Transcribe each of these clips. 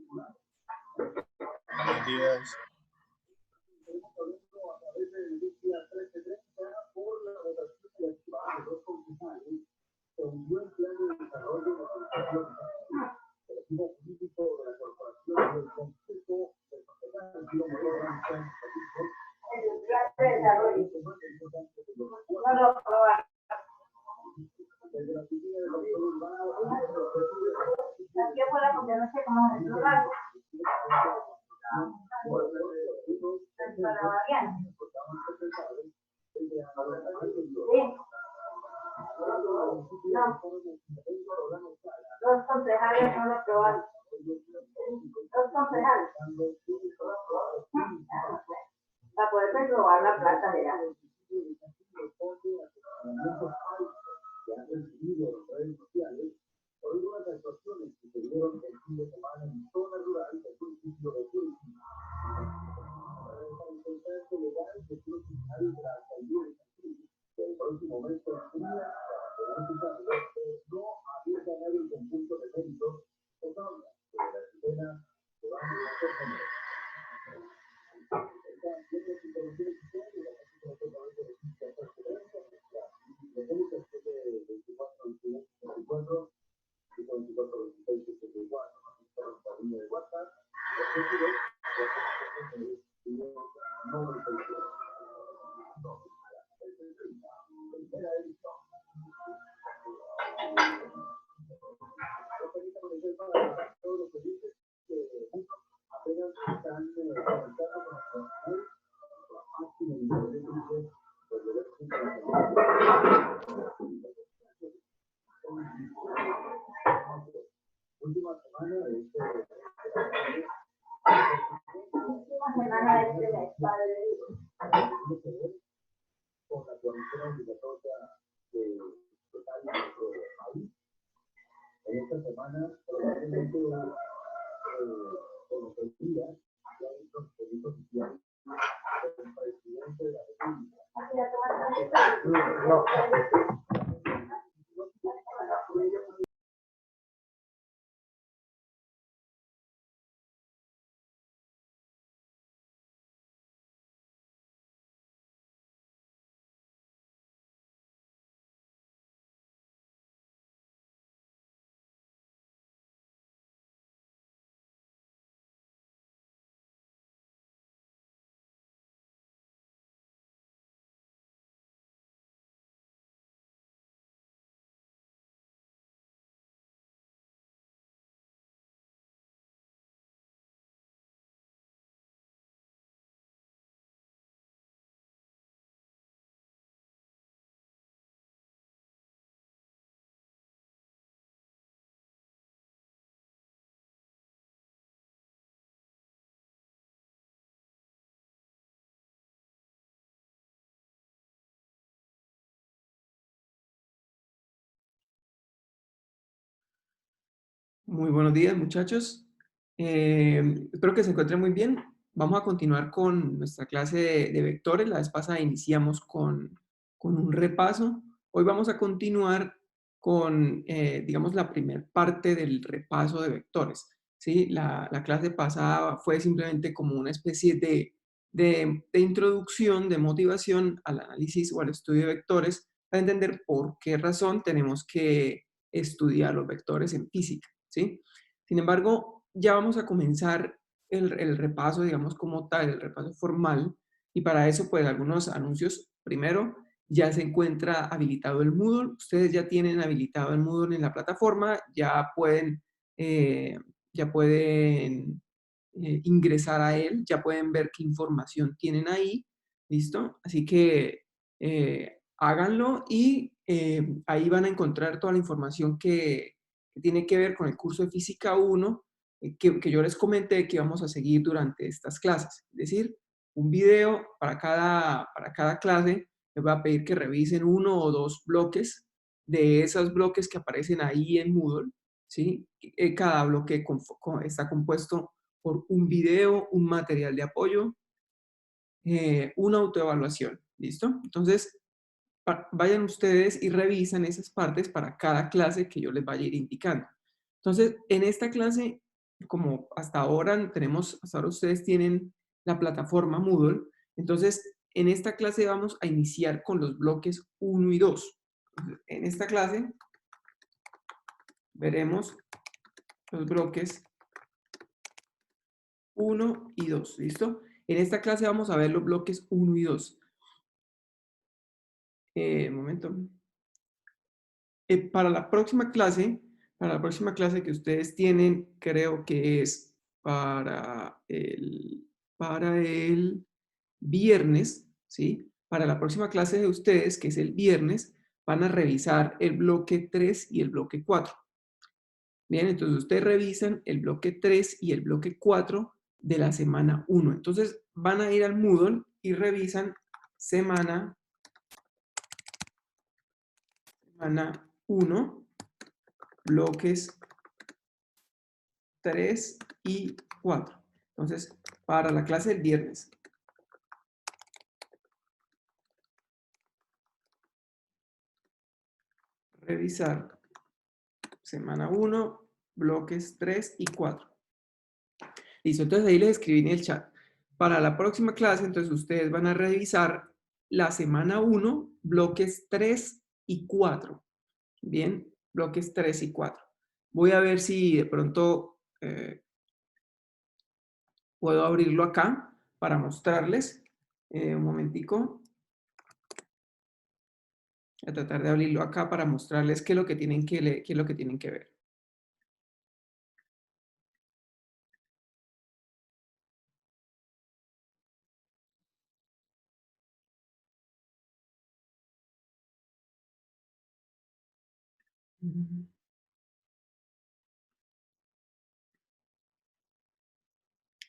Buenos días. Los concejales no lo aprobaron. Los concejales. Para poder comprobar la plata de la. Última semana de este mes, padre. No. Muy buenos días, muchachos. Espero que se encuentren muy bien. Vamos a continuar con nuestra clase de vectores. La vez pasada iniciamos con un repaso. Hoy vamos a continuar con, digamos, la primera parte del repaso de vectores. ¿Sí? La clase pasada fue simplemente como una especie de introducción, de motivación al análisis o al estudio de vectores para entender por qué razón tenemos que estudiar los vectores en física. ¿Sí? Sin embargo, ya vamos a comenzar el repaso, digamos, como tal, el repaso formal, y para eso, pues, algunos anuncios. Primero, ya se encuentra habilitado el Moodle. Ustedes ya tienen habilitado el Moodle en la plataforma, eh, ya pueden ingresar a él, ya pueden ver qué información tienen ahí, ¿listo? Así que háganlo y ahí van a encontrar toda la información que tiene que ver con el curso de Física 1 que yo les comenté que vamos a seguir durante estas clases. Es decir, un video para cada clase. Les voy a pedir que revisen uno o dos bloques de esos bloques que aparecen ahí en Moodle, ¿sí? Cada bloque está compuesto por un video, un material de apoyo, una autoevaluación, ¿listo? Entonces, vayan ustedes y revisan esas partes para cada clase que yo les vaya a ir indicando. Entonces, en esta clase como hasta ahora ustedes tienen la plataforma Moodle, entonces en esta clase vamos a iniciar con los bloques 1 y 2. En esta clase veremos los bloques 1 y 2, ¿listo? En esta clase vamos a ver los bloques 1 y 2. Un momento. Para la próxima clase que ustedes tienen, creo que es para el viernes, ¿sí? Para la próxima clase de ustedes, que es el viernes, van a revisar el bloque 3 y el bloque 4. Bien, entonces ustedes revisan el bloque 3 y el bloque 4 de la semana 1. Entonces van a ir al Moodle y revisan semana 1, bloques 3 y 4. Entonces, para la clase del viernes, revisar semana 1, bloques 3 y 4. Listo, entonces ahí les escribí en el chat. Para la próxima clase, entonces ustedes van a revisar la semana 1, bloques 3 y 4. Bien, bloques 3 y 4. Voy a ver si de pronto puedo abrirlo acá para mostrarles. Un momentico. Voy a tratar de abrirlo acá para mostrarles qué es lo que tienen que leer, qué es lo que tienen que ver.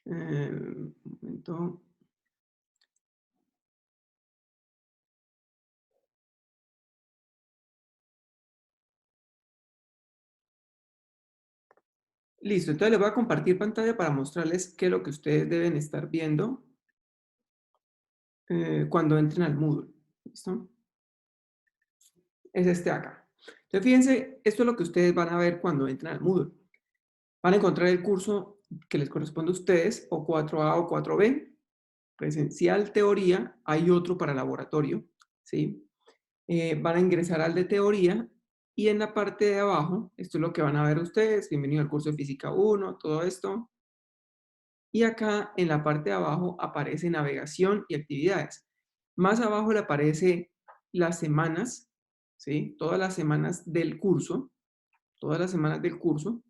Un momento. Listo, entonces les voy a compartir pantalla para mostrarles qué es lo que ustedes deben estar viendo cuando entren al Moodle. ¿Listo? Es este acá. Entonces fíjense, esto es lo que ustedes van a ver cuando entren al Moodle. Van a encontrar el curso que les corresponde a ustedes, o 4A o 4B, presencial, teoría, hay otro para laboratorio, ¿sí? Van a ingresar al de teoría y en la parte de abajo, esto es lo que van a ver ustedes, bienvenido al curso de Física 1, todo esto. Y acá en la parte de abajo aparece navegación y actividades. Más abajo le aparece las semanas, ¿sí? Todas las semanas del curso, todas las semanas del curso,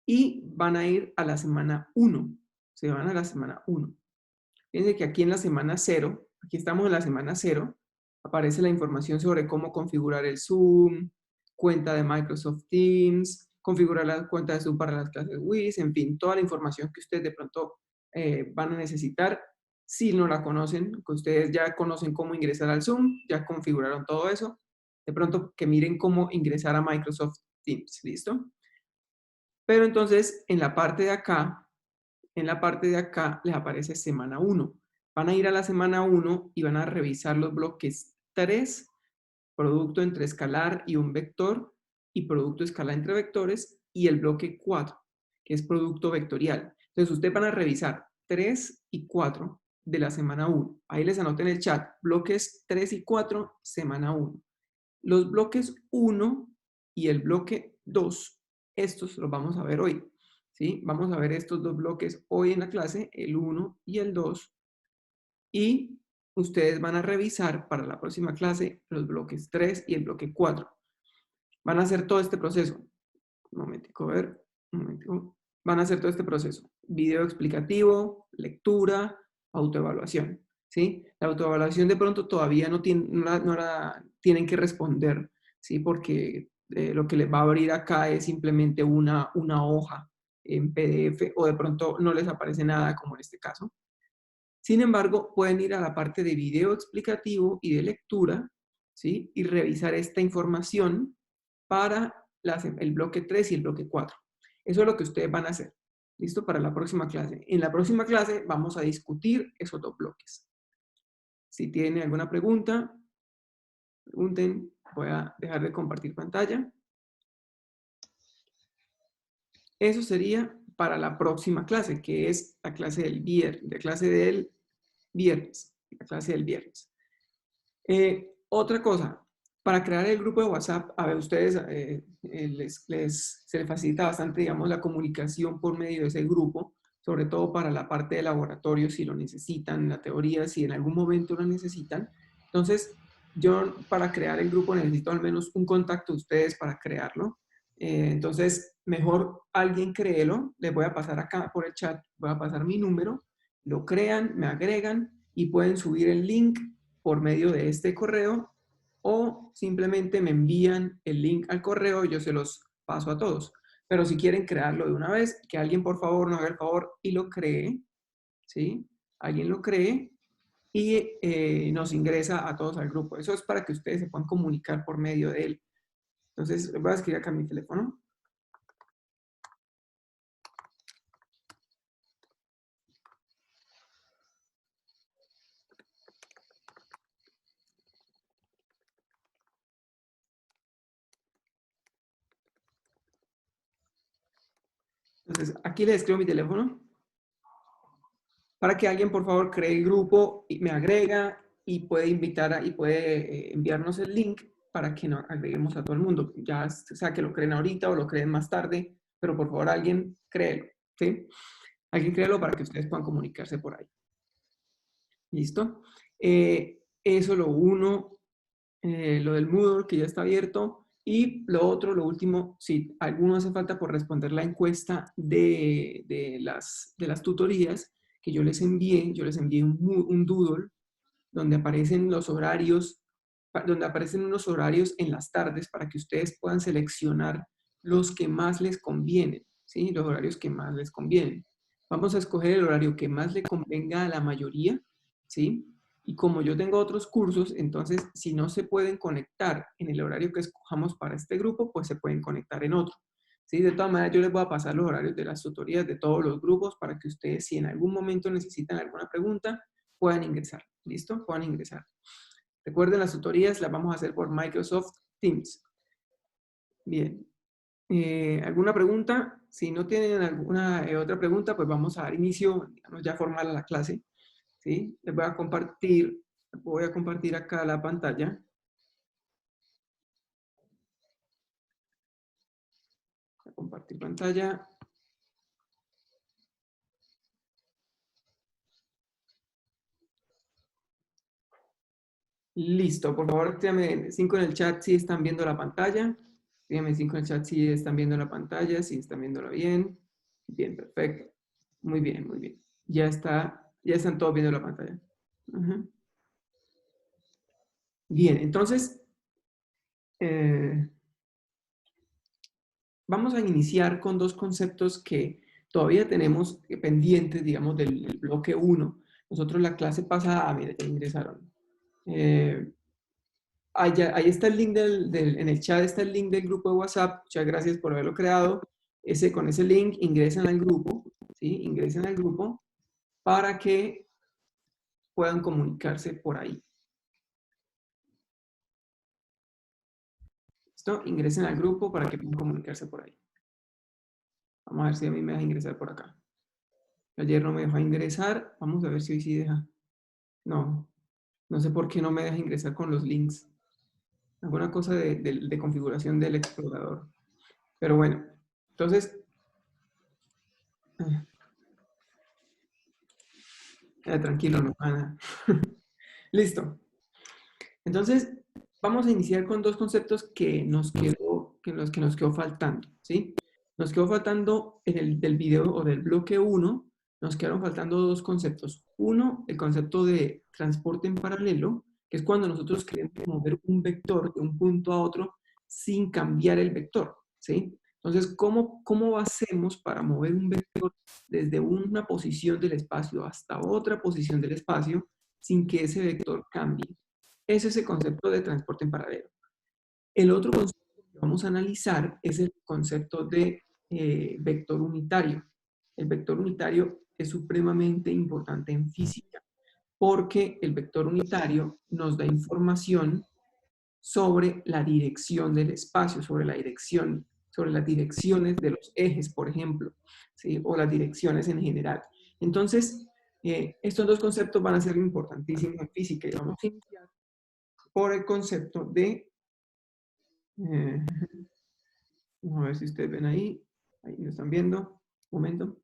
y van a ir a la semana 1, se van a la semana 1. Fíjense que aquí en la semana 0, aquí estamos en la semana 0, aparece la información sobre cómo configurar el Zoom, cuenta de Microsoft Teams, configurar la cuenta de Zoom para las clases WIS, en fin, toda la información que ustedes de pronto van a necesitar. Si no la conocen, que ustedes ya conocen cómo ingresar al Zoom, ya configuraron todo eso, de pronto que miren cómo ingresar a Microsoft Teams, ¿listo? Pero entonces, en la parte de acá, les aparece semana 1. Van a ir a la semana 1 y van a revisar los bloques 3, producto entre escalar y un vector, y producto escalar entre vectores, y el bloque 4, que es producto vectorial. Entonces, ustedes van a revisar 3 y 4 de la semana 1. Ahí les anoto en el chat, bloques 3 y 4, semana 1. Los bloques 1 y el bloque 2, estos los vamos a ver hoy, ¿sí? Vamos a ver estos dos bloques hoy en la clase, el 1 y el 2, y ustedes van a revisar para la próxima clase los bloques 3 y el bloque 4. Van a hacer todo este proceso. Un momentico, a ver, un momentico. Van a hacer todo este proceso. Video explicativo, lectura, autoevaluación. ¿Sí? La autoevaluación de pronto todavía no la tienen que responder, ¿sí? Porque lo que les va a abrir acá es simplemente una hoja en PDF o de pronto no les aparece nada como en este caso. Sin embargo, pueden ir a la parte de video explicativo y de lectura, ¿sí? Y revisar esta información para el bloque 3 y el bloque 4. Eso es lo que ustedes van a hacer. ¿Listo? Para la próxima clase. En la próxima clase vamos a discutir esos dos bloques. Si tienen alguna pregunta, pregunten. Voy a dejar de compartir pantalla. Eso sería para la próxima clase, que es la clase del viernes, la clase del viernes. Otra cosa, para crear el grupo de WhatsApp, a ver, ustedes se les facilita bastante, digamos, la comunicación por medio de ese grupo, sobre todo para la parte de laboratorio, si lo necesitan, la teoría, si en algún momento lo necesitan. Entonces, yo para crear el grupo necesito al menos un contacto de ustedes para crearlo. Entonces, mejor alguien créelo, les voy a pasar acá por el chat, voy a pasar mi número, lo crean, me agregan y pueden subir el link por medio de este correo o simplemente me envían el link al correo y yo se los paso a todos. Pero si quieren crearlo de una vez, que alguien por favor nos haga el favor y lo cree, ¿sí? Alguien lo cree y nos ingresa a todos al grupo. Eso es para que ustedes se puedan comunicar por medio de él. Entonces, voy a escribir acá mi teléfono. Entonces, aquí les escribo mi teléfono para que alguien, por favor, cree el grupo y me agrega y puede invitar y puede enviarnos el link para que nos agreguemos a todo el mundo. Ya sea que lo creen ahorita o lo creen más tarde, pero por favor alguien créelo, ¿sí? Alguien créelo para que ustedes puedan comunicarse por ahí. ¿Listo? Eso lo uno, lo del Moodle que ya está abierto. Y lo otro, lo último, si alguno hace falta por responder la encuesta de las tutorías que yo les envié un doodle donde aparecen los horarios, donde aparecen unos horarios en las tardes para que ustedes puedan seleccionar los que más les convienen, ¿sí? Los horarios que más les convienen. Vamos a escoger el horario que más le convenga a la mayoría, ¿sí? Y como yo tengo otros cursos, entonces si no se pueden conectar en el horario que escojamos para este grupo, pues se pueden conectar en otro. ¿Sí? De todas maneras, yo les voy a pasar los horarios de las tutorías de todos los grupos para que ustedes, si en algún momento necesitan alguna pregunta, puedan ingresar. ¿Listo? Puedan ingresar. Recuerden, las tutorías las vamos a hacer por Microsoft Teams. Bien. ¿Alguna pregunta? Si no tienen alguna otra pregunta, pues vamos a dar inicio, digamos, ya formal a la clase. ¿Sí? Les voy a compartir acá la pantalla. Voy a compartir pantalla. Listo, por favor, escríbanme 5 en el chat si están viendo la pantalla. Escríbanme 5 en el chat si están viendo la pantalla, si están viéndola bien. Bien, perfecto. Muy bien, muy bien. Ya están todos viendo la pantalla. Ujú. Bien, entonces, vamos a iniciar con dos conceptos que todavía tenemos pendientes, digamos, del bloque 1. Nosotros la clase pasada, mira, ya ingresaron. Ahí está el link en el chat está el link del grupo de WhatsApp. Muchas gracias por haberlo creado. Con ese link ingresen al grupo, ¿sí? Ingresen al grupo para que puedan comunicarse por ahí. ¿Listo? Ingresen al grupo para que puedan comunicarse por ahí. Vamos a ver si a mí me deja ingresar por acá. Ayer no me dejó ingresar. Vamos a ver si hoy sí deja. No, no sé por qué no me deja ingresar con los links. Alguna cosa de configuración del explorador. Pero bueno, entonces... tranquilo, no nada. Listo. Entonces, vamos a iniciar con dos conceptos que nos quedó faltando, ¿sí? Nos quedó faltando del video o del bloque 1, nos quedaron faltando dos conceptos. Uno, el concepto de transporte en paralelo, que es cuando nosotros queremos mover un vector de un punto a otro sin cambiar el vector, ¿sí? Entonces, ¿cómo hacemos para mover un vector desde una posición del espacio hasta otra posición del espacio sin que ese vector cambie? Ese es el concepto de transporte en paralelo. El otro concepto que vamos a analizar es el concepto de vector unitario. El vector unitario es supremamente importante en física porque el vector unitario nos da información sobre la dirección del espacio, sobre la dirección, sobre las direcciones de los ejes, por ejemplo, ¿sí? O las direcciones en general. Entonces, estos dos conceptos van a ser importantísimos en física y vamos a iniciar por el concepto de, vamos a ver si ustedes ven ahí lo están viendo, un momento.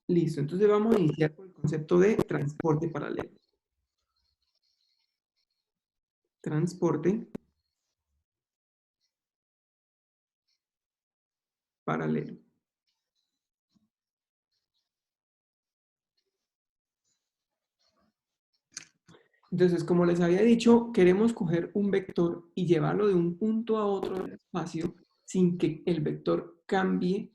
Listo, entonces vamos a iniciar con el concepto de transporte paralelo. Transporte paralelo. Entonces, como les había dicho, queremos coger un vector y llevarlo de un punto a otro del espacio sin que el vector cambie,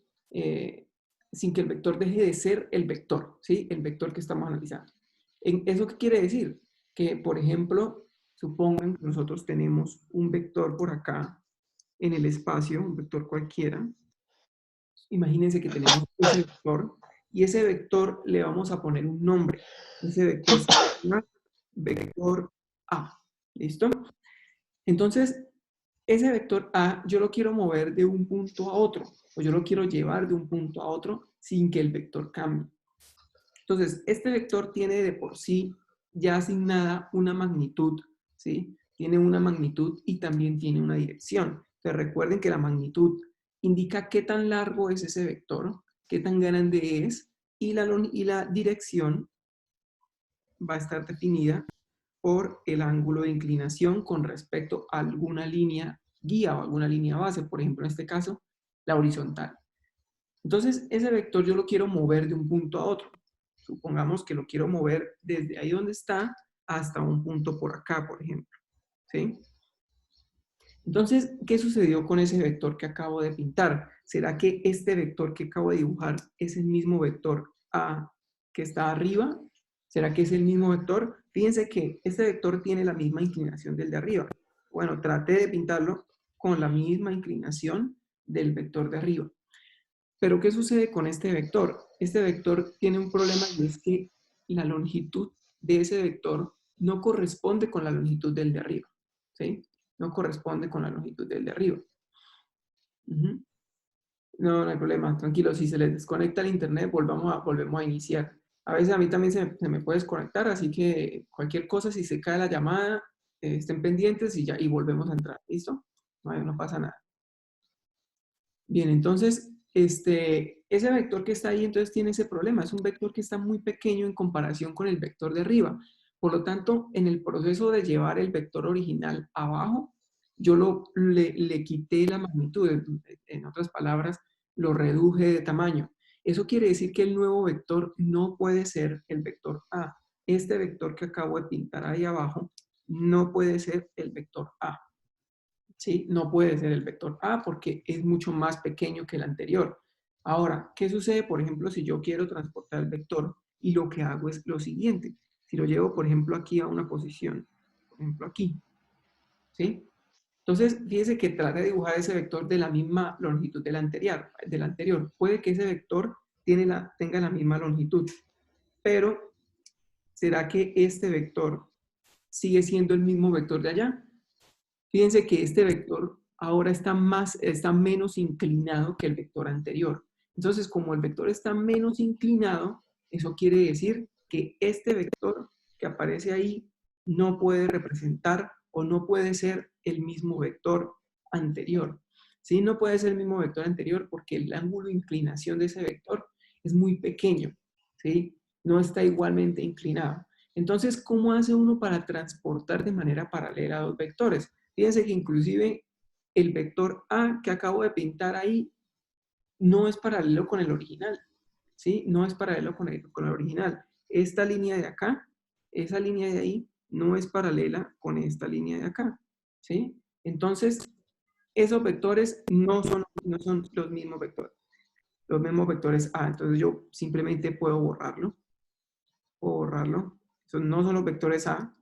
sin que el vector deje de ser el vector, ¿sí? El vector que estamos analizando. ¿Eso qué quiere decir? Que, por ejemplo, supongan que nosotros tenemos un vector por acá en el espacio, un vector cualquiera. Imagínense que tenemos ese vector y ese vector le vamos a poner un nombre. Ese vector se llama vector A. ¿Listo? Entonces, ese vector A yo lo quiero mover de un punto a otro, o yo lo quiero llevar de un punto a otro sin que el vector cambie. Entonces, este vector tiene de por sí ya asignada una magnitud, ¿sí? Tiene una magnitud y también tiene una dirección. Entonces, recuerden que la magnitud indica qué tan largo es ese vector, qué tan grande es, y la dirección va a estar definida por el ángulo de inclinación con respecto a alguna línea guía o alguna línea base, por ejemplo, en este caso, la horizontal. Entonces, ese vector yo lo quiero mover de un punto a otro. Supongamos que lo quiero mover desde ahí donde está hasta un punto por acá, por ejemplo. ¿Sí? Entonces, ¿qué sucedió con ese vector que acabo de pintar? ¿Será que este vector que acabo de dibujar es el mismo vector A que está arriba? ¿Será que es el mismo vector? Fíjense que este vector tiene la misma inclinación del de arriba. Bueno, traté de pintarlo con la misma inclinación del vector de arriba. Pero ¿qué sucede con este vector? Este vector tiene un problema y es que la longitud de ese vector no corresponde con la longitud del de arriba. ¿Sí? No corresponde con la longitud del de arriba. Uh-huh. No, no hay problema, tranquilo. Si se les desconecta el internet, volvemos a iniciar. A veces a mí también se me puede desconectar, así que cualquier cosa, si se cae la llamada, estén pendientes y volvemos a entrar. ¿Listo? No pasa nada. Bien, entonces, ese vector que está ahí, entonces tiene ese problema. Es un vector que está muy pequeño en comparación con el vector de arriba. Por lo tanto, en el proceso de llevar el vector original abajo, yo le quité la magnitud. En otras palabras, lo reduje de tamaño. Eso quiere decir que el nuevo vector no puede ser el vector A. Este vector que acabo de pintar ahí abajo no puede ser el vector A. ¿Sí? No puede ser el vector A porque es mucho más pequeño que el anterior. Ahora, ¿qué sucede, por ejemplo, si yo quiero transportar el vector y lo que hago es lo siguiente? Si lo llevo, por ejemplo, aquí a una posición, por ejemplo, aquí, ¿sí? Entonces, fíjese que trata de dibujar ese vector de la misma longitud del anterior. Puede que ese vector tenga la misma longitud, pero ¿será que este vector sigue siendo el mismo vector de allá? Fíjense que este vector ahora está menos inclinado que el vector anterior. Entonces, como el vector está menos inclinado, eso quiere decir que este vector que aparece ahí no puede representar o no puede ser el mismo vector anterior. ¿Sí? No puede ser el mismo vector anterior porque el ángulo de inclinación de ese vector es muy pequeño. ¿Sí? No está igualmente inclinado. Entonces, ¿cómo hace uno para transportar de manera paralela dos vectores? Fíjense que inclusive el vector A que acabo de pintar ahí no es paralelo con el original, ¿sí? No es paralelo con el original. Esta línea de acá, esa línea de ahí, no es paralela con esta línea de acá, ¿sí? Entonces, esos vectores no son los mismos vectores. Los mismos vectores A. Entonces yo simplemente puedo borrarlo. Puedo borrarlo. Esos no son los vectores A.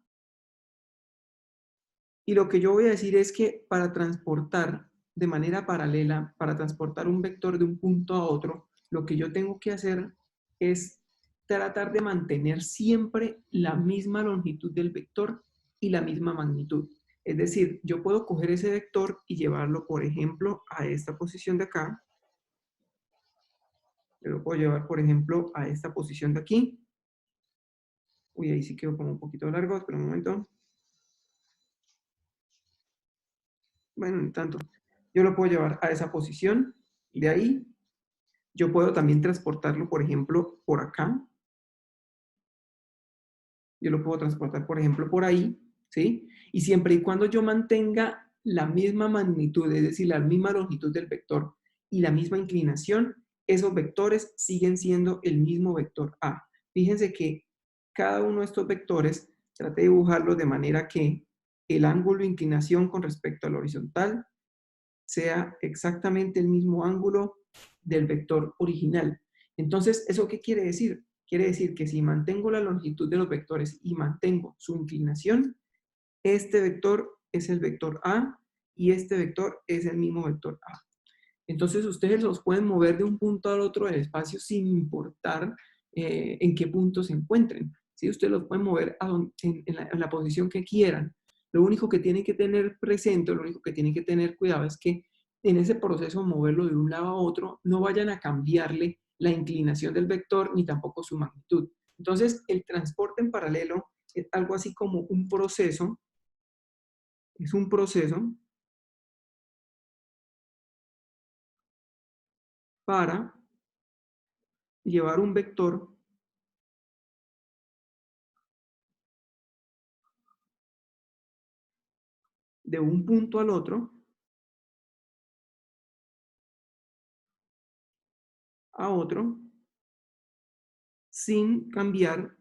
Y lo que yo voy a decir es que para transportar de manera paralela, para transportar un vector de un punto a otro, lo que yo tengo que hacer es tratar de mantener siempre la misma longitud del vector y la misma magnitud. Es decir, yo puedo coger ese vector y llevarlo, por ejemplo, a esta posición de acá. Yo lo puedo llevar, por ejemplo, a esta posición de aquí. Uy, ahí sí quedó como un poquito largo, espera un momento. Bueno, en tanto, yo lo puedo llevar a esa posición. De ahí, yo puedo también transportarlo, por ejemplo, por acá. Yo lo puedo transportar, por ejemplo, por ahí, ¿sí? Y siempre y cuando yo mantenga la misma magnitud, es decir, la misma longitud del vector y la misma inclinación, esos vectores siguen siendo el mismo vector A. Fíjense que cada uno de estos vectores, trate de dibujarlos de manera que el ángulo de inclinación con respecto al horizontal sea exactamente el mismo ángulo del vector original. Entonces, ¿eso qué quiere decir? Quiere decir que si mantengo la longitud de los vectores y mantengo su inclinación, este vector es el vector A y este vector es el mismo vector A. Entonces, ustedes los pueden mover de un punto al otro del espacio sin importar en qué punto se encuentren. ¿Sí? Ustedes los pueden mover en la posición que quieran. Lo único que tienen que tener presente, lo único que tienen que tener cuidado es que en ese proceso de moverlo de un lado a otro, no vayan a cambiarle la inclinación del vector ni tampoco su magnitud. Entonces, el transporte en paralelo es algo así como un proceso, es un proceso para llevar un vector de un punto al otro a otro sin cambiar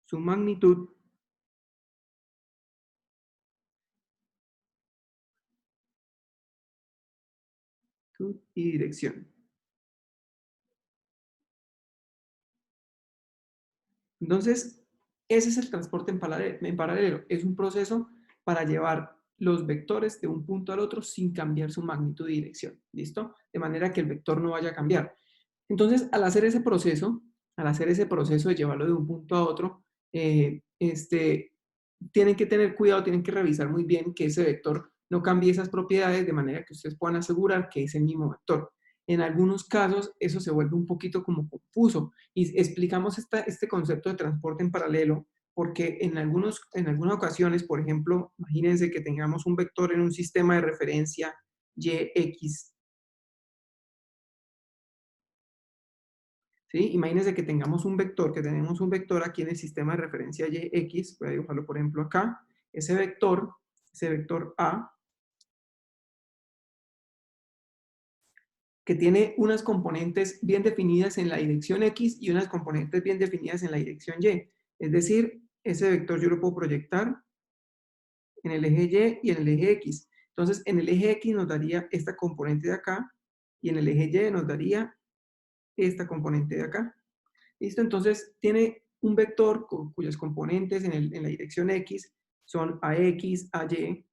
su magnitud y dirección. Entonces, ese es el transporte en paralelo. Es un proceso para llevar los vectores de un punto al otro sin cambiar su magnitud y dirección. ¿Listo? De manera que el vector no vaya a cambiar. Entonces, al hacer ese proceso de llevarlo de un punto a otro, tienen que tener cuidado, tienen que revisar muy bien que ese vector no cambie esas propiedades de manera que ustedes puedan asegurar que es el mismo vector. En algunos casos, eso se vuelve un poquito como confuso y explicamos este concepto de transporte en paralelo porque en algunas ocasiones, por ejemplo, imagínense que tengamos un vector en un sistema de referencia YX. ¿Sí? Imagínense que tengamos un vector, que tenemos un vector aquí en el sistema de referencia YX, voy a dibujarlo por ejemplo acá, ese vector A, que tiene unas componentes bien definidas en la dirección X y unas componentes bien definidas en la dirección Y. Es decir, ese vector yo lo puedo proyectar en el eje Y y en el eje X. Entonces, en el eje X nos daría esta componente de acá y en el eje Y nos daría esta componente de acá. ¿Listo? Entonces, tiene un vector cuyas componentes en la dirección X son AX, AY,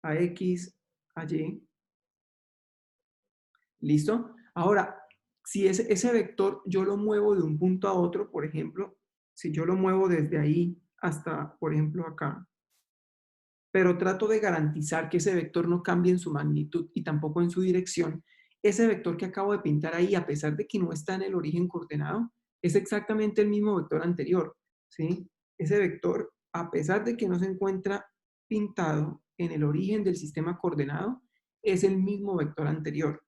AX, AY. ¿Listo? Ahora, si ese vector yo lo muevo de un punto a otro, por ejemplo, si yo lo muevo desde ahí hasta, por ejemplo, acá, pero trato de garantizar que ese vector no cambie en su magnitud y tampoco en su dirección, ese vector que acabo de pintar ahí, a pesar de que no está en el origen coordenado, es exactamente el mismo vector anterior, ¿sí? Ese vector, a pesar de que no se encuentra pintado en el origen del sistema coordenado, es el mismo vector anterior.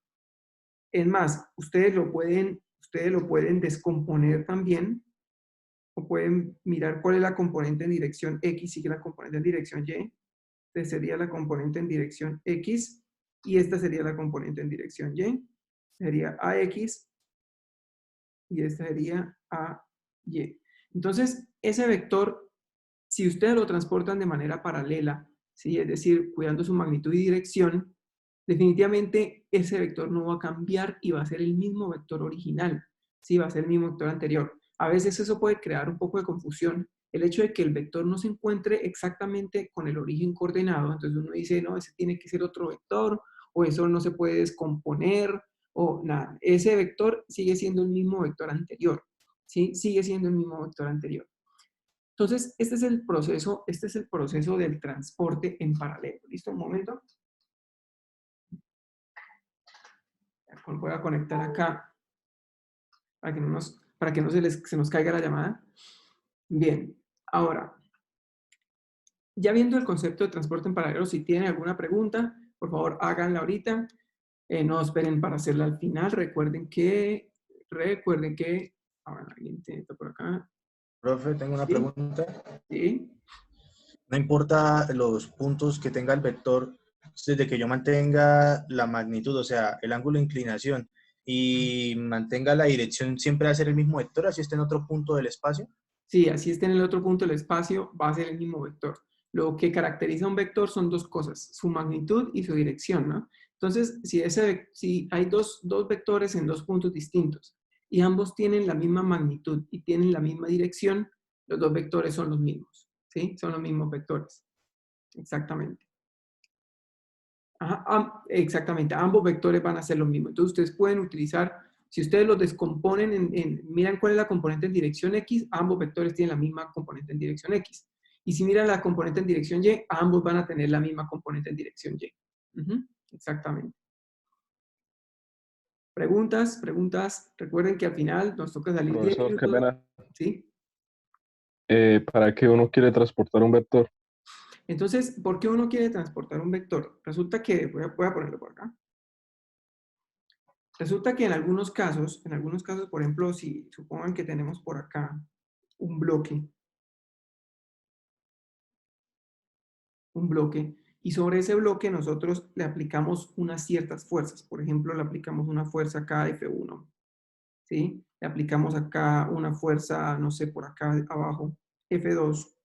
Es más, ustedes lo pueden descomponer también, o pueden mirar cuál es la componente en dirección X y la componente en dirección Y. Esta sería la componente en dirección X y esta sería la componente en dirección Y. Sería AX y esta sería AY. Entonces, ese vector, si ustedes lo transportan de manera paralela, ¿sí? Es decir, cuidando su magnitud y dirección, definitivamente ese vector no va a cambiar y va a ser el mismo vector original, ¿sí? Va a ser el mismo vector anterior. A veces eso puede crear un poco de confusión. El hecho de que el vector no se encuentre exactamente con el origen coordenado, entonces uno dice, no, ese tiene que ser otro vector, o eso no se puede descomponer, o nada. Ese vector sigue siendo el mismo vector anterior, ¿sí? Sigue siendo el mismo vector anterior. Entonces, este es el proceso del transporte en paralelo. ¿Listo? Un momento. Voy a conectar acá para que no se nos caiga la llamada. Bien, ahora, ya viendo el concepto de transporte en paralelo, si tienen alguna pregunta, por favor háganla ahorita. No esperen para hacerla al final. Ahora alguien intenta por acá. Profe, tengo una Sí, pregunta. sí. No importa los puntos que tenga el vector, desde que yo mantenga la magnitud, o sea, el ángulo de inclinación, y mantenga la dirección, siempre va a ser el mismo vector, así esté en otro punto del espacio. Sí, así está en el otro punto del espacio, va a ser el mismo vector. Lo que caracteriza a un vector son dos cosas, su magnitud y su dirección, ¿no? Entonces, si hay dos vectores en dos puntos distintos y ambos tienen la misma magnitud y tienen la misma dirección, los dos vectores son los mismos, ¿sí? Son los mismos vectores. Exactamente. Ajá, exactamente, ambos vectores van a ser los mismos. Entonces ustedes pueden utilizar, si ustedes los descomponen miran cuál es la componente en dirección X, ambos vectores tienen la misma componente en dirección X. Y si miran la componente en dirección Y, ambos van a tener la misma componente en dirección Y. Ujú, exactamente. Preguntas, preguntas. Recuerden que al final nos toca salir 10 Profesor, qué minutos. pena. ¿Sí? ¿Para qué uno quiere transportar un vector? Entonces, ¿por qué uno quiere transportar un vector? Resulta que, voy a ponerlo por acá. Resulta que en algunos casos, por ejemplo, si supongan que tenemos por acá un bloque, y sobre ese bloque nosotros le aplicamos unas ciertas fuerzas. Por ejemplo, le aplicamos una fuerza acá F1, ¿sí? Le aplicamos acá una fuerza, no sé, por acá abajo, F2,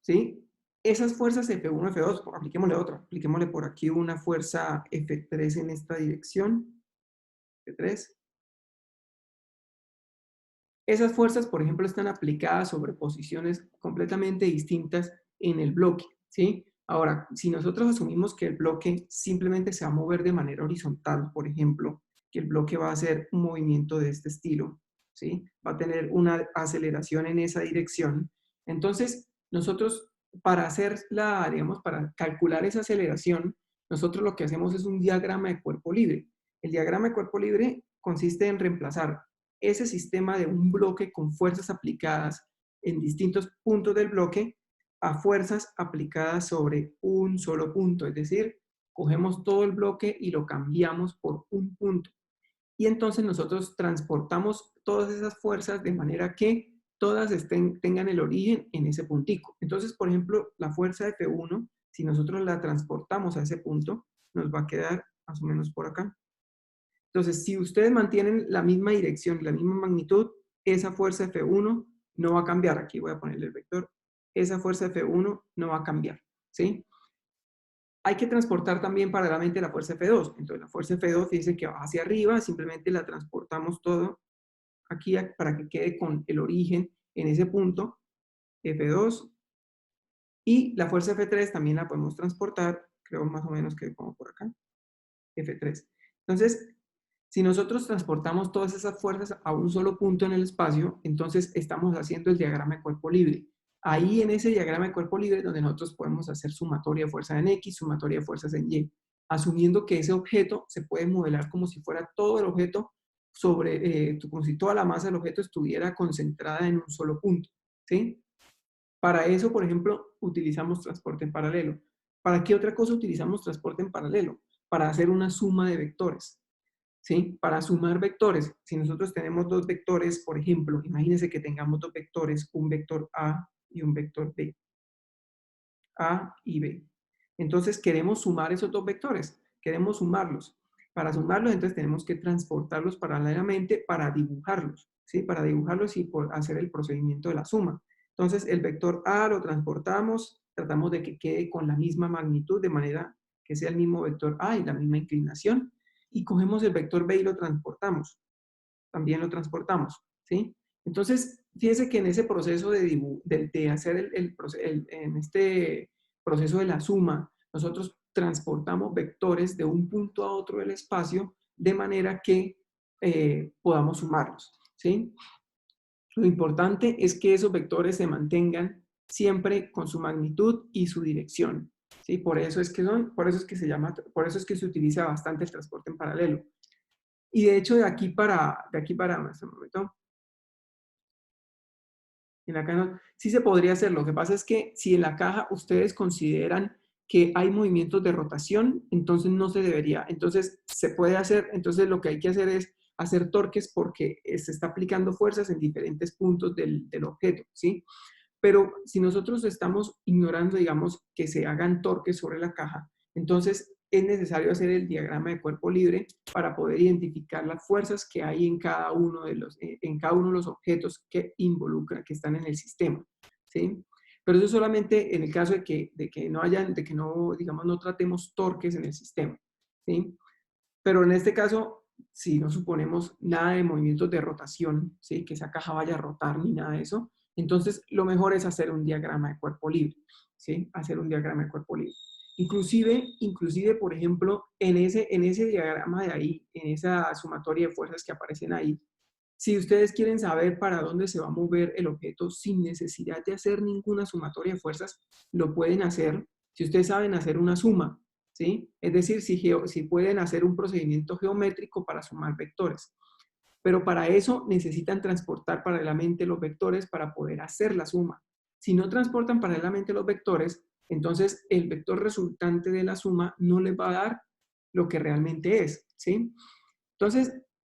¿sí? Esas fuerzas F1, F2, apliquémosle otra, apliquémosle por aquí una fuerza F3 en esta dirección, F3. Esas fuerzas, por ejemplo, están aplicadas sobre posiciones completamente distintas en el bloque, ¿sí? Ahora, si nosotros asumimos que el bloque simplemente se va a mover de manera horizontal, por ejemplo, que el bloque va a hacer un movimiento de este estilo, ¿sí? Va a tener una aceleración en esa dirección. Entonces, nosotros, digamos, para calcular esa aceleración, nosotros lo que hacemos es un diagrama de cuerpo libre. El diagrama de cuerpo libre consiste en reemplazar ese sistema de un bloque con fuerzas aplicadas en distintos puntos del bloque a fuerzas aplicadas sobre un solo punto. Es decir, cogemos todo el bloque y lo cambiamos por un punto. Y entonces nosotros transportamos todas esas fuerzas de manera que todas tengan el origen en ese puntico. Entonces, por ejemplo, la fuerza F1, si nosotros la transportamos a ese punto, nos va a quedar más o menos por acá. Entonces, si ustedes mantienen la misma dirección y la misma magnitud, esa fuerza F1 no va a cambiar. Aquí voy a ponerle el vector. Esa fuerza F1 no va a cambiar, ¿sí? Hay que transportar también paralelamente la fuerza F2. Entonces, la fuerza F2 dice que va hacia arriba, simplemente la transportamos todo aquí para que quede con el origen en ese punto, F2. Y la fuerza F3 también la podemos transportar, creo más o menos que como por acá, F3. Entonces, si nosotros transportamos todas esas fuerzas a un solo punto en el espacio, entonces estamos haciendo el diagrama de cuerpo libre. Ahí en ese diagrama de cuerpo libre es donde nosotros podemos hacer sumatoria de fuerzas en X, sumatoria de fuerzas en Y, asumiendo que ese objeto se puede modelar como si fuera todo el objeto como si toda la masa del objeto estuviera concentrada en un solo punto, ¿sí? Para eso, por ejemplo, utilizamos transporte en paralelo. ¿Para qué otra cosa utilizamos transporte en paralelo? Para hacer una suma de vectores. ¿Sí? Para sumar vectores, si nosotros tenemos dos vectores, por ejemplo, imagínense que tengamos dos vectores, un vector A y un vector B. A y B. Entonces queremos sumar esos dos vectores, queremos sumarlos. Para sumarlos, entonces tenemos que transportarlos paralelamente para dibujarlos, ¿sí? Para dibujarlos y por hacer el procedimiento de la suma. Entonces el vector A lo transportamos, tratamos de que quede con la misma magnitud, de manera que sea el mismo vector A y la misma inclinación. Y cogemos el vector B y lo transportamos. también lo transportamos, ¿sí? Entonces, fíjense que en ese proceso de hacer en este proceso de la suma, nosotros transportamos vectores de un punto a otro del espacio de manera que podamos sumarlos, ¿sí? Lo importante es que esos vectores se mantengan siempre con su magnitud y su dirección, ¿sí? Por eso es que se utiliza bastante el transporte en paralelo. Y de hecho, de aquí para este momento, en la caja, sí se podría hacer. Lo que pasa es que si en la caja ustedes consideran que hay movimientos de rotación, entonces no se debería. Entonces se puede hacer, entonces lo que hay que hacer es hacer torques porque se está aplicando fuerzas en diferentes puntos del objeto, ¿sí? Pero si nosotros estamos ignorando, digamos, que se hagan torques sobre la caja, entonces es necesario hacer el diagrama de cuerpo libre para poder identificar las fuerzas que hay en cada uno de los objetos que están en el sistema, ¿sí? Pero eso solamente en el caso de que no, digamos, no tratemos torques en el sistema, ¿sí? Pero en este caso, si no suponemos nada de movimientos de rotación, ¿sí? Que esa caja vaya a rotar ni nada de eso, entonces lo mejor es hacer un diagrama de cuerpo libre, ¿sí? Hacer un diagrama de cuerpo libre. Inclusive, por ejemplo, en ese diagrama de ahí, en esa sumatoria de fuerzas que aparecen ahí, si ustedes quieren saber para dónde se va a mover el objeto sin necesidad de hacer ninguna sumatoria de fuerzas, lo pueden hacer si ustedes saben hacer una suma, ¿sí? Es decir, si pueden hacer un procedimiento geométrico para sumar vectores. Pero para eso necesitan transportar paralelamente los vectores para poder hacer la suma. Si no transportan paralelamente los vectores, entonces el vector resultante de la suma no les va a dar lo que realmente es, ¿sí? Entonces,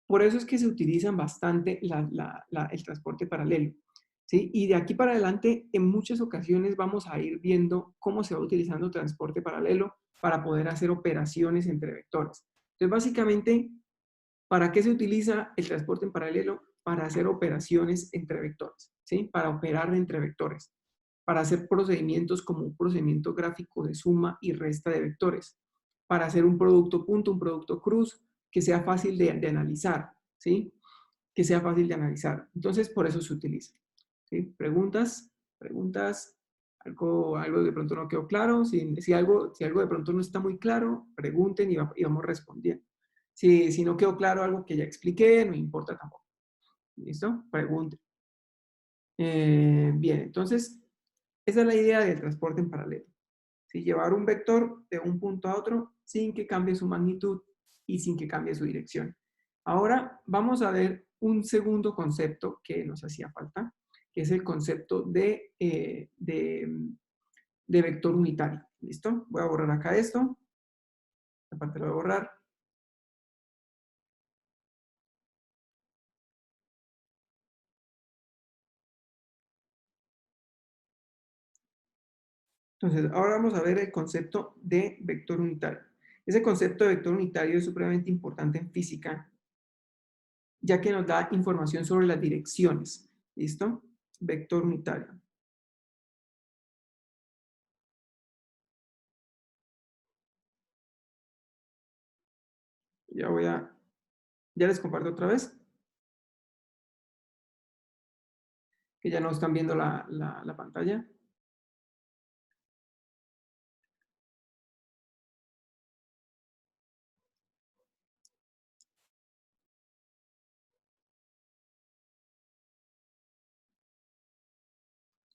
por eso es que se utilizan bastante el transporte paralelo, ¿sí? Y de aquí para adelante, en muchas ocasiones vamos a ir viendo cómo se va utilizando transporte paralelo para poder hacer operaciones entre vectores. Entonces, básicamente, ¿para qué se utiliza el transporte en paralelo? Para hacer operaciones entre vectores, ¿sí? Para operar entre vectores, para hacer procedimientos como un procedimiento gráfico de suma y resta de vectores, para hacer un producto punto, un producto cruz, que sea fácil de analizar, ¿sí? Que sea fácil de analizar. Entonces, por eso se utiliza, ¿sí? ¿Preguntas? ¿Preguntas? ¿Algo de pronto no quedó claro? Si algo de pronto no está muy claro, pregunten y vamos respondiendo. Si no quedó claro algo que ya expliqué, no importa tampoco. ¿Listo? Pregunten. Bien, entonces, esa es la idea del transporte en paralelo. ¿Sí? Llevar un vector de un punto a otro sin que cambie su magnitud y sin que cambie su dirección. Ahora vamos a ver un segundo concepto que nos hacía falta, que es el concepto de vector unitario. ¿Listo? Voy a borrar acá esto. Esta parte lo voy a borrar. Entonces, ahora vamos a ver el concepto de vector unitario. Ese concepto de vector unitario es supremamente importante en física, ya que nos da información sobre las direcciones. ¿Listo? Vector unitario. Ya les comparto otra vez, que ya no están viendo la pantalla.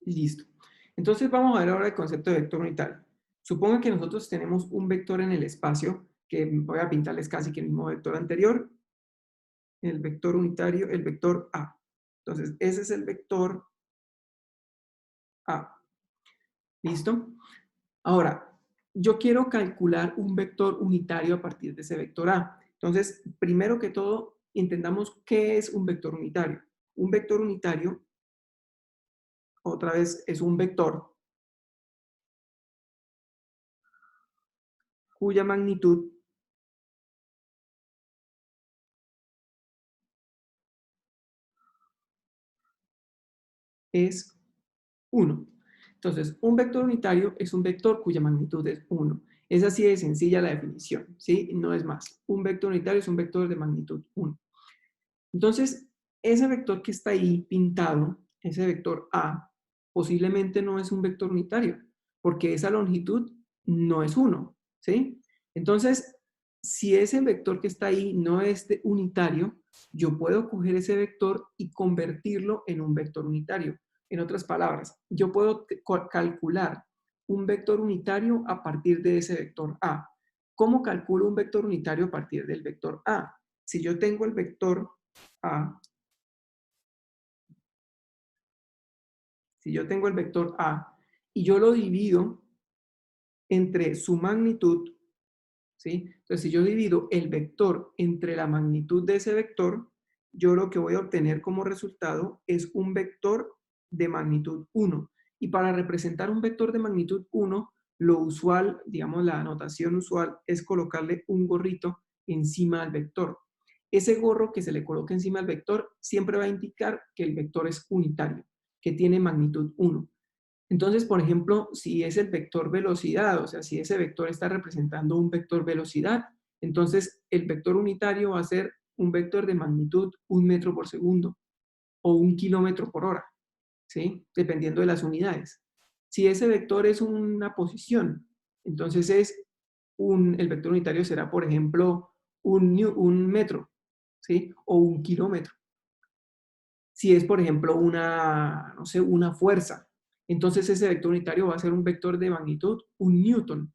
Listo. Entonces vamos a ver ahora el concepto de vector unitario. Suponga que nosotros tenemos un vector en el espacio, que voy a pintarles casi que el mismo vector anterior, el vector unitario, el vector A. Entonces, ese es el vector A. ¿Listo? Ahora, yo quiero calcular un vector unitario a partir de ese vector A. Entonces, primero que todo, entendamos qué es un vector unitario. Un vector unitario, otra vez, es un vector cuya magnitud es 1. Entonces, un vector unitario es un vector cuya magnitud es 1. Es así de sencilla la definición, ¿sí? No es más. Un vector unitario es un vector de magnitud 1. Entonces, ese vector que está ahí pintado, ese vector A, posiblemente no es un vector unitario, porque esa longitud no es 1, ¿sí? Entonces, si ese vector que está ahí no es unitario, yo puedo coger ese vector y convertirlo en un vector unitario. En otras palabras, yo puedo calcular un vector unitario a partir de ese vector A. ¿Cómo calculo un vector unitario a partir del vector A? Si yo tengo el vector A, si yo tengo el vector A y yo lo divido entre su magnitud, ¿sí? Entonces, si yo divido el vector entre la magnitud de ese vector, yo lo que voy a obtener como resultado es un vector de magnitud 1. Y para representar un vector de magnitud 1, lo usual, digamos, la anotación usual es colocarle un gorrito encima del vector. Ese gorro que se le coloca encima del vector siempre va a indicar que el vector es unitario, que tiene magnitud 1. Entonces, por ejemplo, si es el vector velocidad, o sea, si ese vector está representando un vector velocidad, entonces el vector unitario va a ser un vector de magnitud 1 metro por segundo o 1 kilómetro por hora, ¿sí? Dependiendo de las unidades. Si ese vector es una posición, entonces el vector unitario será, por ejemplo, un metro, ¿sí? O 1 kilómetro. Si es, por ejemplo, no sé, una fuerza, entonces ese vector unitario va a ser un vector de magnitud, un newton,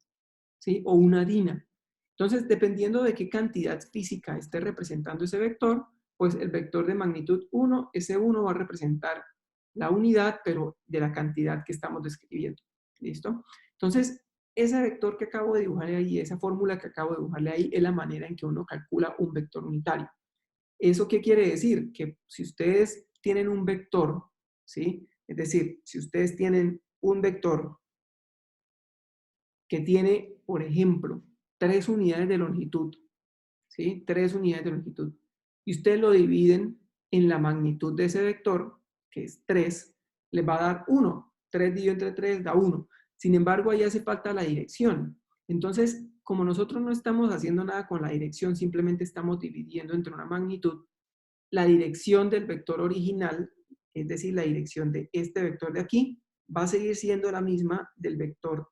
¿sí? O una dina. Entonces, dependiendo de qué cantidad física esté representando ese vector, pues el vector de magnitud 1, ese 1 va a representar la unidad, pero de la cantidad que estamos describiendo. ¿Listo? Entonces, ese vector que acabo de dibujarle ahí, esa fórmula que acabo de dibujarle ahí, es la manera en que uno calcula un vector unitario. ¿Eso qué quiere decir? Que si ustedes tienen un vector, ¿sí? Es decir, si ustedes tienen un vector que tiene, por ejemplo, 3 unidades de longitud, ¿sí? 3 unidades de longitud, y ustedes lo dividen en la magnitud de ese vector, que es 3, les va a dar 1. 3 dividido entre 3 da 1. Sin embargo, ahí hace falta la dirección. Entonces, como nosotros no estamos haciendo nada con la dirección, simplemente estamos dividiendo entre una magnitud, la dirección del vector original, es decir, la dirección de este vector de aquí, va a seguir siendo la misma del vector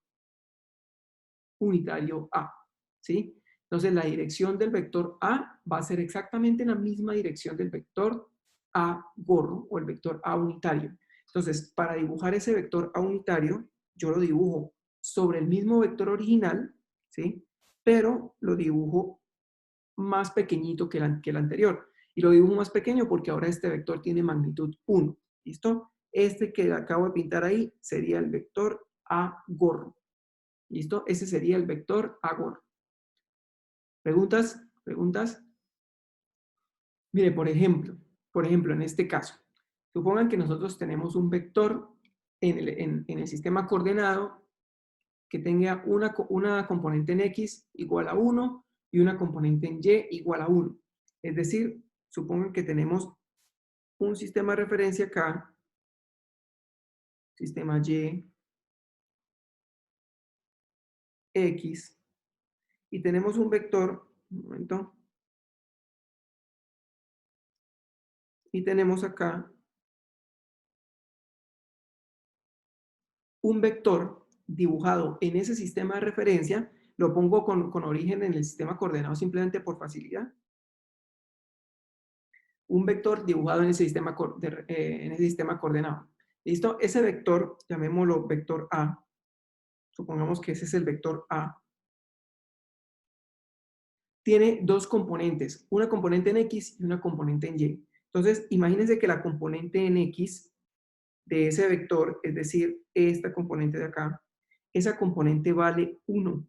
unitario A, ¿sí? Entonces, la dirección del vector A va a ser exactamente la misma dirección del vector A gorro o el vector A unitario. Entonces, para dibujar ese vector A unitario, yo lo dibujo sobre el mismo vector original, ¿sí? Pero lo dibujo más pequeñito que el anterior. Y lo dibujo más pequeño porque ahora este vector tiene magnitud 1. ¿Listo? Este que acabo de pintar ahí sería el vector A gorro. ¿Listo? Ese sería el vector A gorro. ¿Preguntas? ¿Preguntas? Mire, por ejemplo, en este caso, supongan que nosotros tenemos un vector en el sistema coordenado que tenga una componente en X igual a 1 y una componente en Y igual a 1. Es decir, supongan que tenemos un sistema de referencia acá, sistema Y, X, y tenemos un vector, un momento, y tenemos acá un vector dibujado en ese sistema de referencia, lo pongo con origen en el sistema coordenado simplemente por facilidad. Un vector dibujado en ese sistema coordenado. ¿Listo? Ese vector, llamémoslo vector A. Supongamos que ese es el vector A. Tiene dos componentes, una componente en X y una componente en Y. Entonces, imagínense que la componente en X de ese vector, es decir, esta componente de acá, esa componente vale 1.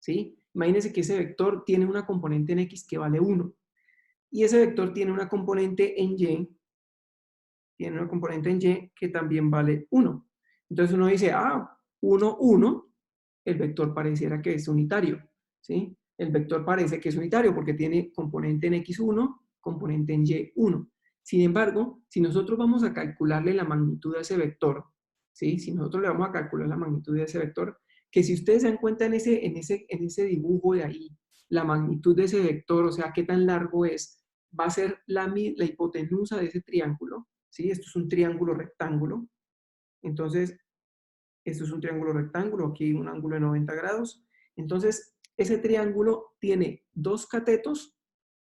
¿Sí? Imagínense que ese vector tiene una componente en X que vale 1. Y ese vector tiene una componente en Y, que también vale 1. Entonces uno dice, 1, 1, el vector pareciera que es unitario, ¿sí? El vector parece que es unitario porque tiene componente en X1, componente en Y1. Sin embargo, si nosotros vamos a calcularle la magnitud de ese vector, ¿sí? Si nosotros le vamos a calcular la magnitud de ese vector, que si ustedes se dan cuenta en ese dibujo de ahí, la magnitud de ese vector, o sea, qué tan largo es, va a ser la hipotenusa de ese triángulo, ¿sí? Esto es un triángulo rectángulo. Entonces, esto es un triángulo rectángulo, aquí un ángulo de 90 grados. Entonces, ese triángulo tiene dos catetos,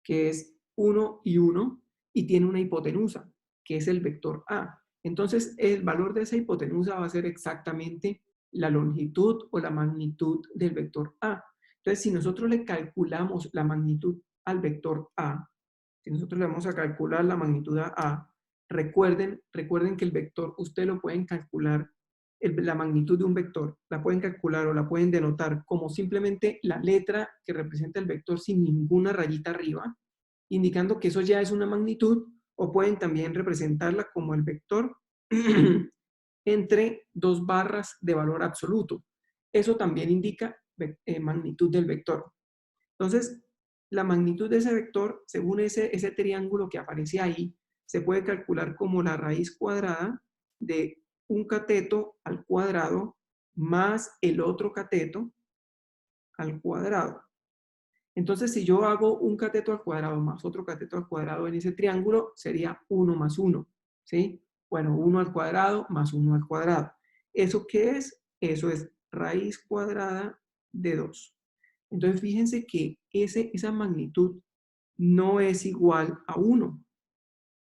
que es 1 y 1, y tiene una hipotenusa, que es el vector A. Entonces, el valor de esa hipotenusa va a ser exactamente la longitud o la magnitud del vector A. Entonces, si nosotros le calculamos la magnitud al vector A, si nosotros le vamos a calcular la magnitud a A, recuerden que el vector, ustedes lo pueden calcular, la magnitud de un vector, la pueden calcular o la pueden denotar como simplemente la letra que representa el vector sin ninguna rayita arriba, indicando que eso ya es una magnitud, o pueden también representarla como el vector entre dos barras de valor absoluto. Eso también indica magnitud del vector. Entonces, la magnitud de ese vector, según ese triángulo que aparece ahí, se puede calcular como la raíz cuadrada de un cateto al cuadrado más el otro cateto al cuadrado. Entonces, si yo hago un cateto al cuadrado más otro cateto al cuadrado en ese triángulo, sería 1 más 1, ¿sí? Bueno, 1 al cuadrado más 1 al cuadrado. ¿Eso qué es? Eso es raíz cuadrada de 2. Entonces, fíjense que esa magnitud no es igual a 1,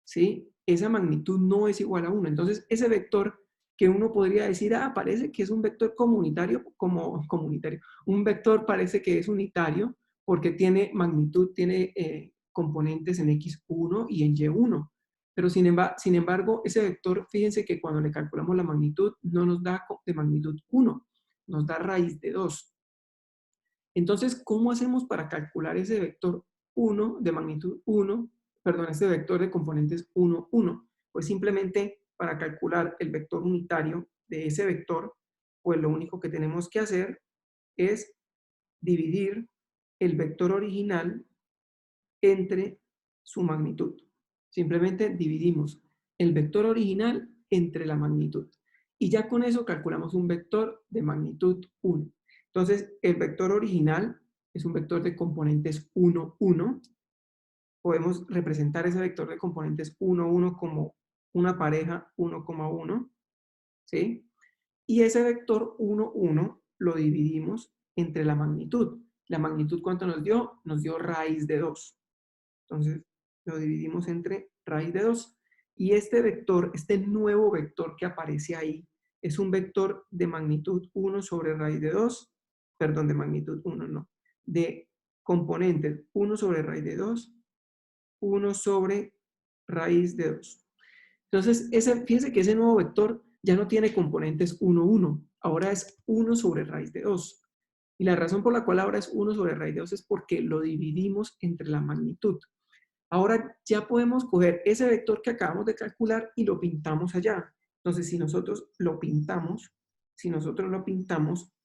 ¿sí? Esa magnitud no es igual a 1. Entonces, ese vector que uno podría decir, parece que es un vector comunitario, comunitario. Un vector parece que es unitario porque tiene magnitud, tiene componentes en x1 y en y1. Pero sin embargo, ese vector, fíjense que cuando le calculamos la magnitud, no nos da de magnitud 1, nos da raíz de 2. Entonces, ¿cómo hacemos para calcular ese vector 1 de magnitud 1, perdón, ese vector de componentes 1, 1? Pues simplemente para calcular el vector unitario de ese vector, pues lo único que tenemos que hacer es dividir el vector original entre su magnitud. Simplemente dividimos el vector original entre la magnitud. Y ya con eso calculamos un vector de magnitud 1. Entonces, el vector original es un vector de componentes 1, 1. Podemos representar ese vector de componentes 1, 1 como una pareja 1,1, ¿sí? Y ese vector 1, 1 lo dividimos entre la magnitud. ¿La magnitud cuánto nos dio? Nos dio raíz de 2. Entonces, lo dividimos entre raíz de 2. Y este vector, este nuevo vector que aparece ahí, es un vector de magnitud 1 sobre raíz de 2, perdón, de magnitud 1, no, de componentes 1 sobre raíz de 2, 1 sobre raíz de 2. Entonces, fíjense que ese nuevo vector ya no tiene componentes 1, 1, ahora es 1 sobre raíz de 2. Y la razón por la cual ahora es 1 sobre raíz de 2 es porque lo dividimos entre la magnitud. Ahora ya podemos coger ese vector que acabamos de calcular y lo pintamos allá. Entonces, si nosotros lo pintamos,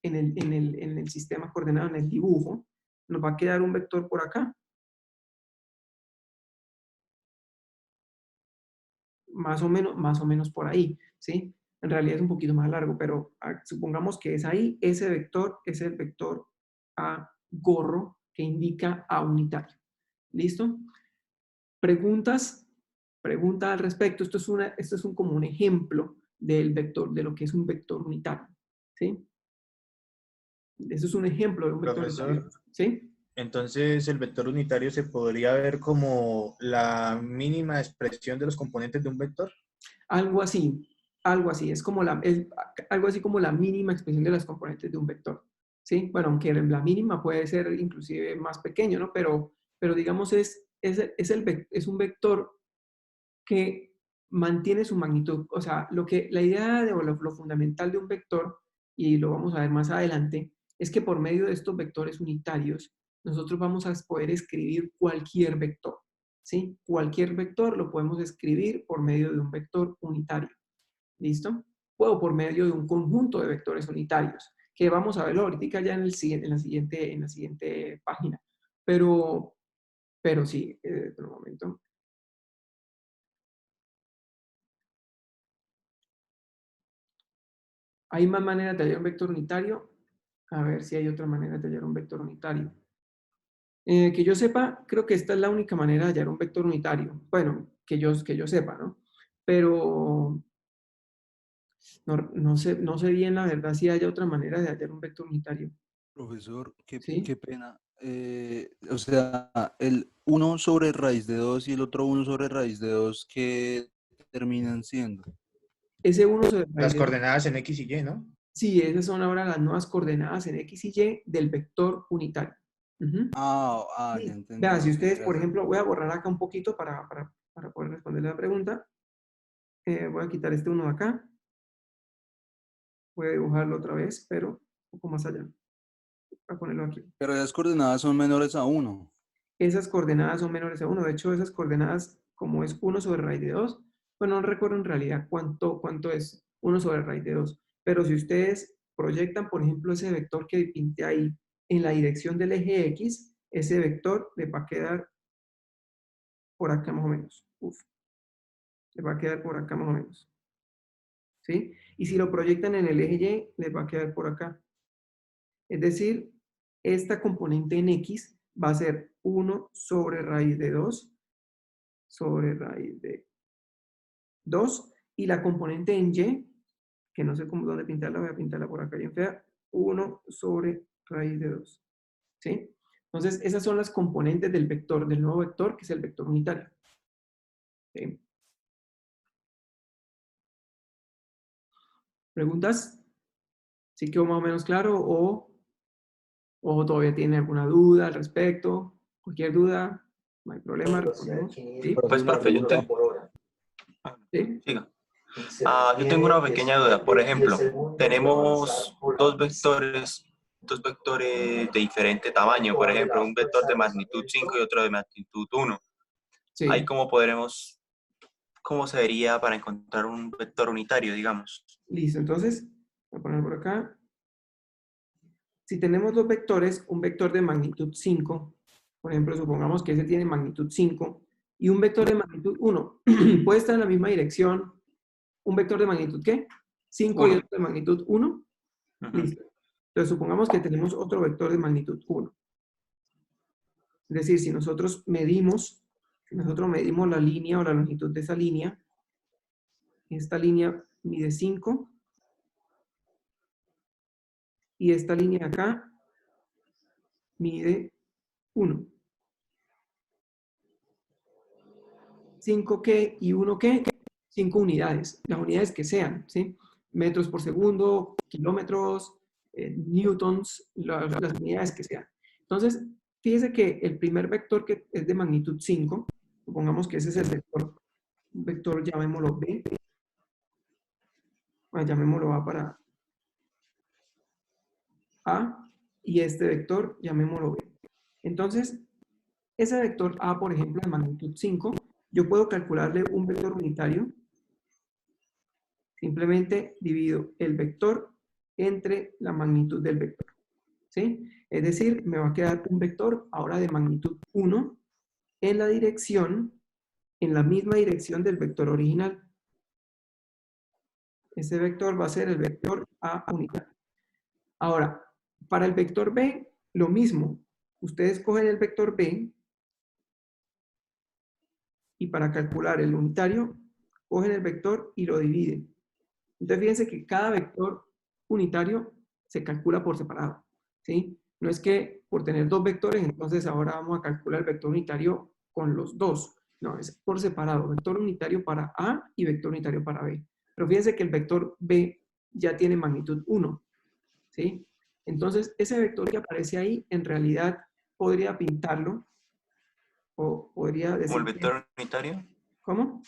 en el sistema coordenado, en el dibujo, nos va a quedar un vector por acá. Más o menos por ahí, ¿sí? En realidad es un poquito más largo, pero supongamos que es ahí. Ese vector es el vector A gorro que indica A unitario. ¿Listo? Preguntas, pregunta al respecto. Esto es como un ejemplo del vector, de lo que es un vector unitario. ¿Sí? Eso es un ejemplo de un vector unitario. Profesor, ¿Sí? entonces el vector unitario se podría ver como la mínima expresión de los componentes de un vector. Algo así, algo así. Es como algo así como la mínima expresión de las componentes de un vector. ¿Sí? Bueno, aunque la mínima puede ser inclusive más pequeño, ¿no? Pero digamos es un vector que mantiene su magnitud. O sea, la idea lo fundamental de un vector, y lo vamos a ver más adelante, es que por medio de estos vectores unitarios, nosotros vamos a poder escribir cualquier vector. ¿Sí? Cualquier vector lo podemos escribir por medio de un vector unitario. ¿Listo? O por medio de un conjunto de vectores unitarios, que vamos a verlo ahorita ya en la siguiente página. Pero sí, un momento. ¿Hay más maneras de hallar un vector unitario? A ver si hay otra manera de hallar un vector unitario. Que yo sepa, creo que esta es la única manera de hallar un vector unitario. Bueno, que yo sepa, ¿no? Pero no sé bien la verdad si haya otra manera de hallar un vector unitario. Profesor, ¿Sí? qué pena. O sea, el uno sobre raíz de 2 y el otro uno sobre raíz de 2, ¿qué terminan siendo? Ese 1 sobre raíz Las de 2. coordenadas en X y Y, ¿no? Sí, esas son ahora las nuevas coordenadas en X y Y del vector unitario. Ujú. Ya Sí. Vea, entendí. si ustedes, por Gracias. ejemplo, voy a borrar acá un poquito para poder responder la pregunta. Voy a quitar este 1 de acá. Voy a dibujarlo otra vez, pero un poco más allá. Voy a ponerlo aquí. Pero esas coordenadas son menores a 1. Esas coordenadas son menores a 1. De hecho, esas coordenadas, como es 1 sobre raíz de 2, pues no recuerdo en realidad cuánto es 1 sobre raíz de 2. Pero si ustedes proyectan, por ejemplo, ese vector que pinté ahí en la dirección del eje X, ese vector le va a quedar por acá más o menos. Uf, le va a quedar por acá más o menos. ¿Sí? Y si lo proyectan en el eje Y, les va a quedar por acá. Es decir, esta componente en X va a ser 1 sobre raíz de 2 sobre raíz de 2 y la componente en Y, que no sé cómo dónde pintarla, voy a pintarla por acá bien fea, 1 sobre raíz de 2. ¿Sí? Entonces, esas son las componentes del vector, del nuevo vector, que es el vector unitario. ¿Sí? ¿Preguntas? ¿Sí quedó más o menos claro o todavía tiene alguna duda al respecto? Cualquier duda, no hay problema, respondemos. ¿Sí? Pues, profe, ¿Sí? siga. Yo tengo una pequeña duda. Por ejemplo, tenemos dos vectores de diferente tamaño. Por ejemplo, un vector de magnitud 5 y otro de magnitud 1. Ahí Sí. cómo se vería para encontrar un vector unitario, digamos. Listo, entonces, voy a poner por acá. Si tenemos dos vectores, un vector de magnitud 5, por ejemplo, supongamos que ese tiene magnitud 5, y un vector de magnitud 1, puede estar en la misma dirección. ¿Un vector de magnitud qué? 5 y 1. otro de magnitud 1. Listo. Entonces, supongamos que tenemos otro vector de magnitud 1. Es decir, si nosotros medimos la línea o la longitud de esa línea, esta línea mide 5, y esta línea de acá mide 1. 5 qué y 1 qué, 5 unidades, las unidades que sean, ¿sí? Metros por segundo, kilómetros, newtons, las unidades que sean. Entonces, fíjese que el primer vector que es de magnitud 5, supongamos que ese es el vector llamémoslo B, bueno, llamémoslo A para A, y este vector llamémoslo B. Entonces, ese vector A, por ejemplo, de magnitud 5, yo puedo calcularle un vector unitario. Simplemente divido el vector entre la magnitud del vector. ¿Sí? Es decir, me va a quedar un vector ahora de magnitud 1 en la dirección, en la misma dirección del vector original. Ese vector va a ser el vector A unitario. Ahora, para el vector B, lo mismo. Ustedes cogen el vector B y para calcular el unitario, cogen el vector y lo dividen. Entonces, fíjense que cada vector unitario se calcula por separado, ¿sí? No es que por tener dos vectores, entonces ahora vamos a calcular el vector unitario con los dos. No, es por separado. Vector unitario para A y vector unitario para B. Pero fíjense que el vector B ya tiene magnitud 1, ¿sí? Entonces, ese vector que aparece ahí, en realidad podría pintarlo o podría Como el decir que... vector unitario, ¿Cómo?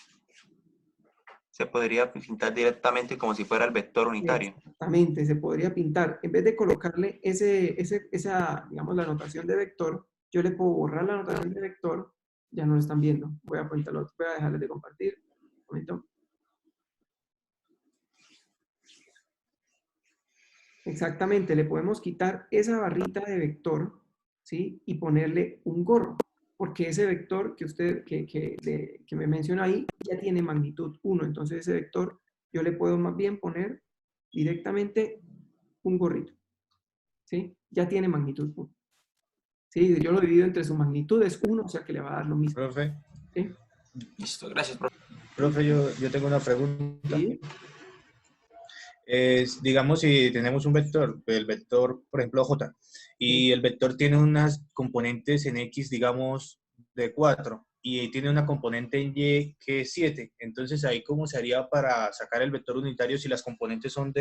se podría pintar directamente como si fuera el vector unitario. Exactamente, se podría pintar. En vez de colocarle esa, digamos, la notación de vector, yo le puedo borrar la notación de vector, ya no lo están viendo. Voy a pintarlo, voy a dejarles de compartir. Un momento. Exactamente, le podemos quitar esa barrita de vector, ¿sí? Y ponerle un gorro, porque ese vector que me menciona ahí ya tiene magnitud 1, entonces ese vector yo le puedo más bien poner directamente un gorrito, ¿sí? Ya tiene magnitud 1. ¿sí? Yo lo divido entre su magnitud, es 1, o sea que le va a dar lo mismo. Profe, ¿Sí? Listo, gracias, profe. profe, yo tengo una pregunta. ¿Sí? Digamos, si tenemos un vector, el vector, por ejemplo, J, y el vector tiene unas componentes en X, digamos, de 4, y tiene una componente en Y que es 7. Entonces, ahí, ¿cómo se haría para sacar el vector unitario si las componentes son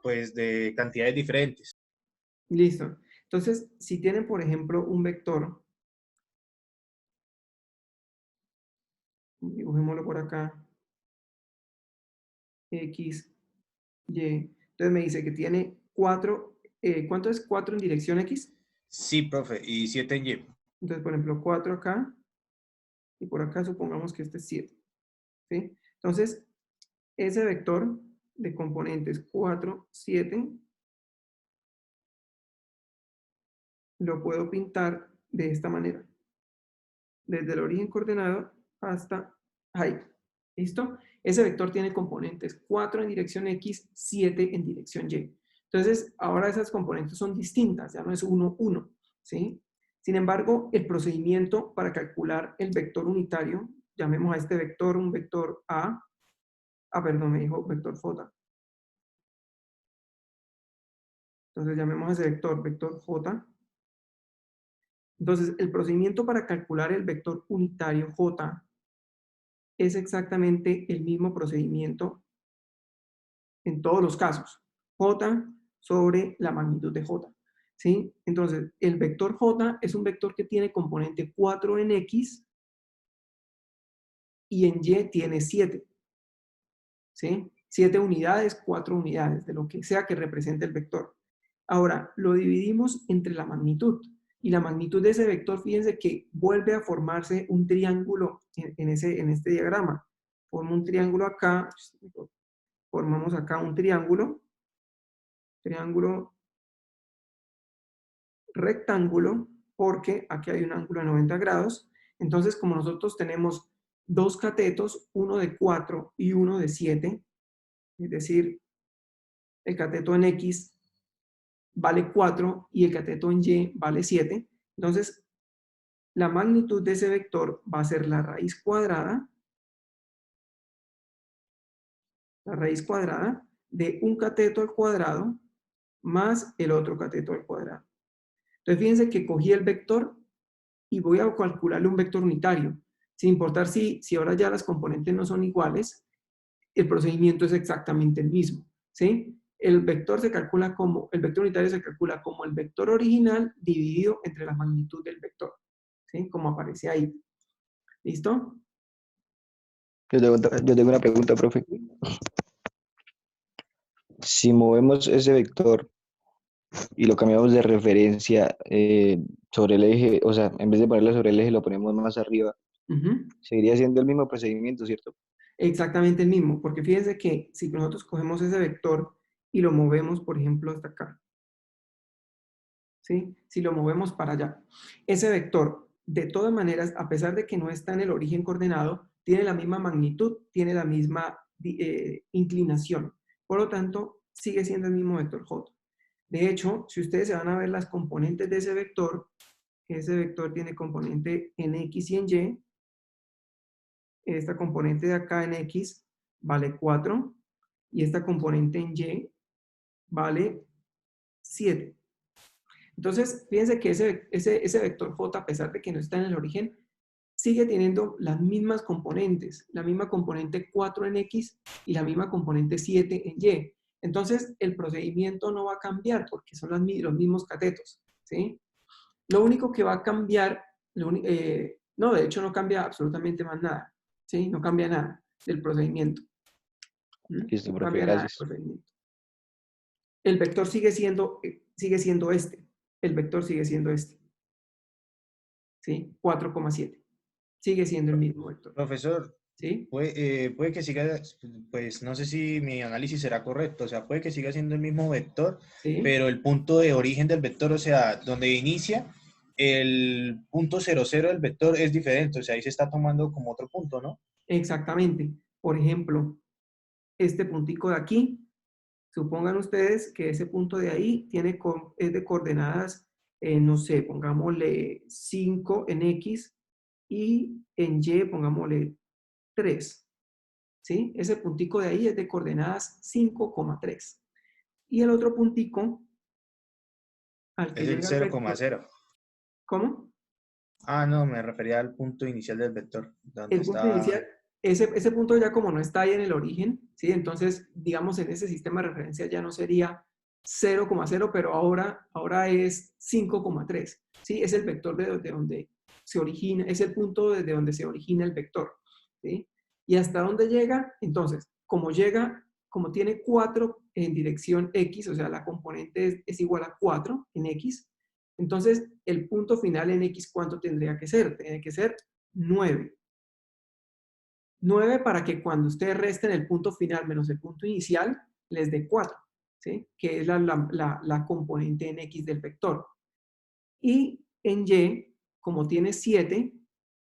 pues, de cantidades diferentes? Listo. Entonces, si tienen, por ejemplo, un vector, dibujémoslo por acá, X, Y. Entonces me dice que tiene 4, ¿cuánto es 4 en dirección X? Sí, profe, y 7 en Y. Entonces, por ejemplo, 4 acá, y por acá supongamos que este es 7. ¿Sí? Entonces, ese vector de componentes 4, 7, lo puedo pintar de esta manera. Desde el origen coordenado hasta ahí. ¿Listo? Ese vector tiene componentes 4 en dirección X, 7 en dirección Y. Entonces, ahora esas componentes son distintas, ya no es 1, 1. ¿Sí? Sin embargo, el procedimiento para calcular el vector unitario, llamemos a este vector un vector A. Perdón, me dijo vector J. Entonces, llamemos a ese vector vector J. Entonces, el procedimiento para calcular el vector unitario J es exactamente el mismo procedimiento en todos los casos. J sobre la magnitud de J. ¿Sí? Entonces, el vector J es un vector que tiene componente 4 en X y en Y tiene 7. ¿Sí? 7 unidades, 4 unidades, de lo que sea que represente el vector. Ahora, lo dividimos entre la magnitud. Y la magnitud de ese vector, fíjense que vuelve a formarse un triángulo en este diagrama. Forma un triángulo acá, formamos acá un triángulo rectángulo, porque aquí hay un ángulo de 90 grados. Entonces, como nosotros tenemos dos catetos, uno de 4 y uno de 7, es decir, el cateto en X vale 4 y el cateto en Y vale 7, entonces la magnitud de ese vector va a ser la raíz cuadrada de un cateto al cuadrado más el otro cateto al cuadrado. Entonces fíjense que cogí el vector y voy a calcularle un vector unitario, sin importar si ahora ya las componentes no son iguales, el procedimiento es exactamente el mismo, ¿sí? El vector unitario se calcula como el vector original dividido entre la magnitud del vector, ¿sí? Como aparece ahí. ¿Listo? Yo tengo una pregunta, profe. Si movemos ese vector y lo cambiamos de referencia sobre el eje, o sea, en vez de ponerlo sobre el eje, lo ponemos más arriba, seguiría siendo el mismo procedimiento, ¿cierto? Exactamente el mismo, porque fíjense que si nosotros cogemos ese vector y lo movemos, por ejemplo, hasta acá, ¿sí? Si lo movemos para allá, ese vector, de todas maneras, a pesar de que no está en el origen coordenado, tiene la misma magnitud, tiene la misma inclinación. Por lo tanto, sigue siendo el mismo vector J. De hecho, si ustedes se van a ver las componentes de ese vector tiene componente en X y en Y. Esta componente de acá en X vale 4 y esta componente en Y vale 7. Entonces, fíjense que ese vector J, a pesar de que no está en el origen, sigue teniendo las mismas componentes, la misma componente 4 en X y la misma componente 7 en Y. Entonces, el procedimiento no va a cambiar porque son los mismos catetos, ¿sí? Lo único que va a cambiar, no, de hecho no cambia absolutamente más nada, ¿sí? No cambia nada del procedimiento. Listo, No profe, cambia nada del gracias. procedimiento. El vector sigue siendo este. El vector sigue siendo este. ¿Sí? 4,7. Sigue siendo el mismo vector. Profesor, ¿Sí? puede que siga, pues no sé si mi análisis será correcto, o sea, puede que siga siendo el mismo vector, ¿Sí? pero el punto de origen del vector, o sea, donde inicia, el punto 00 del vector es diferente, o sea, ahí se está tomando como otro punto, ¿no? Exactamente. Por ejemplo, este puntico de aquí, supongan ustedes que ese punto de ahí es de coordenadas no sé, pongámosle 5 en X y en Y pongámosle 3. ¿Sí? Ese puntico de ahí es de coordenadas 5,3. Y el otro puntico al que Es el llega el vector. 0,0. ¿Cómo? Ah, no, me refería al punto inicial del vector, donde El punto está... inicial, ese punto ya como no está ahí en el origen, ¿sí? Entonces, digamos, en ese sistema de referencia ya no sería 0,0, pero ahora es 5,3, ¿sí? Es el vector de donde se origina, es el punto desde donde se origina el vector, ¿sí? ¿Y hasta dónde llega? Entonces, como tiene 4 en dirección X, o sea, la componente es igual a 4 en X, entonces el punto final en X, ¿cuánto tendría que ser? Tiene que ser 9. 9 para que cuando ustedes resten el punto final menos el punto inicial, les dé 4, ¿sí? Que es la componente en X del vector. Y en Y, como tiene 7,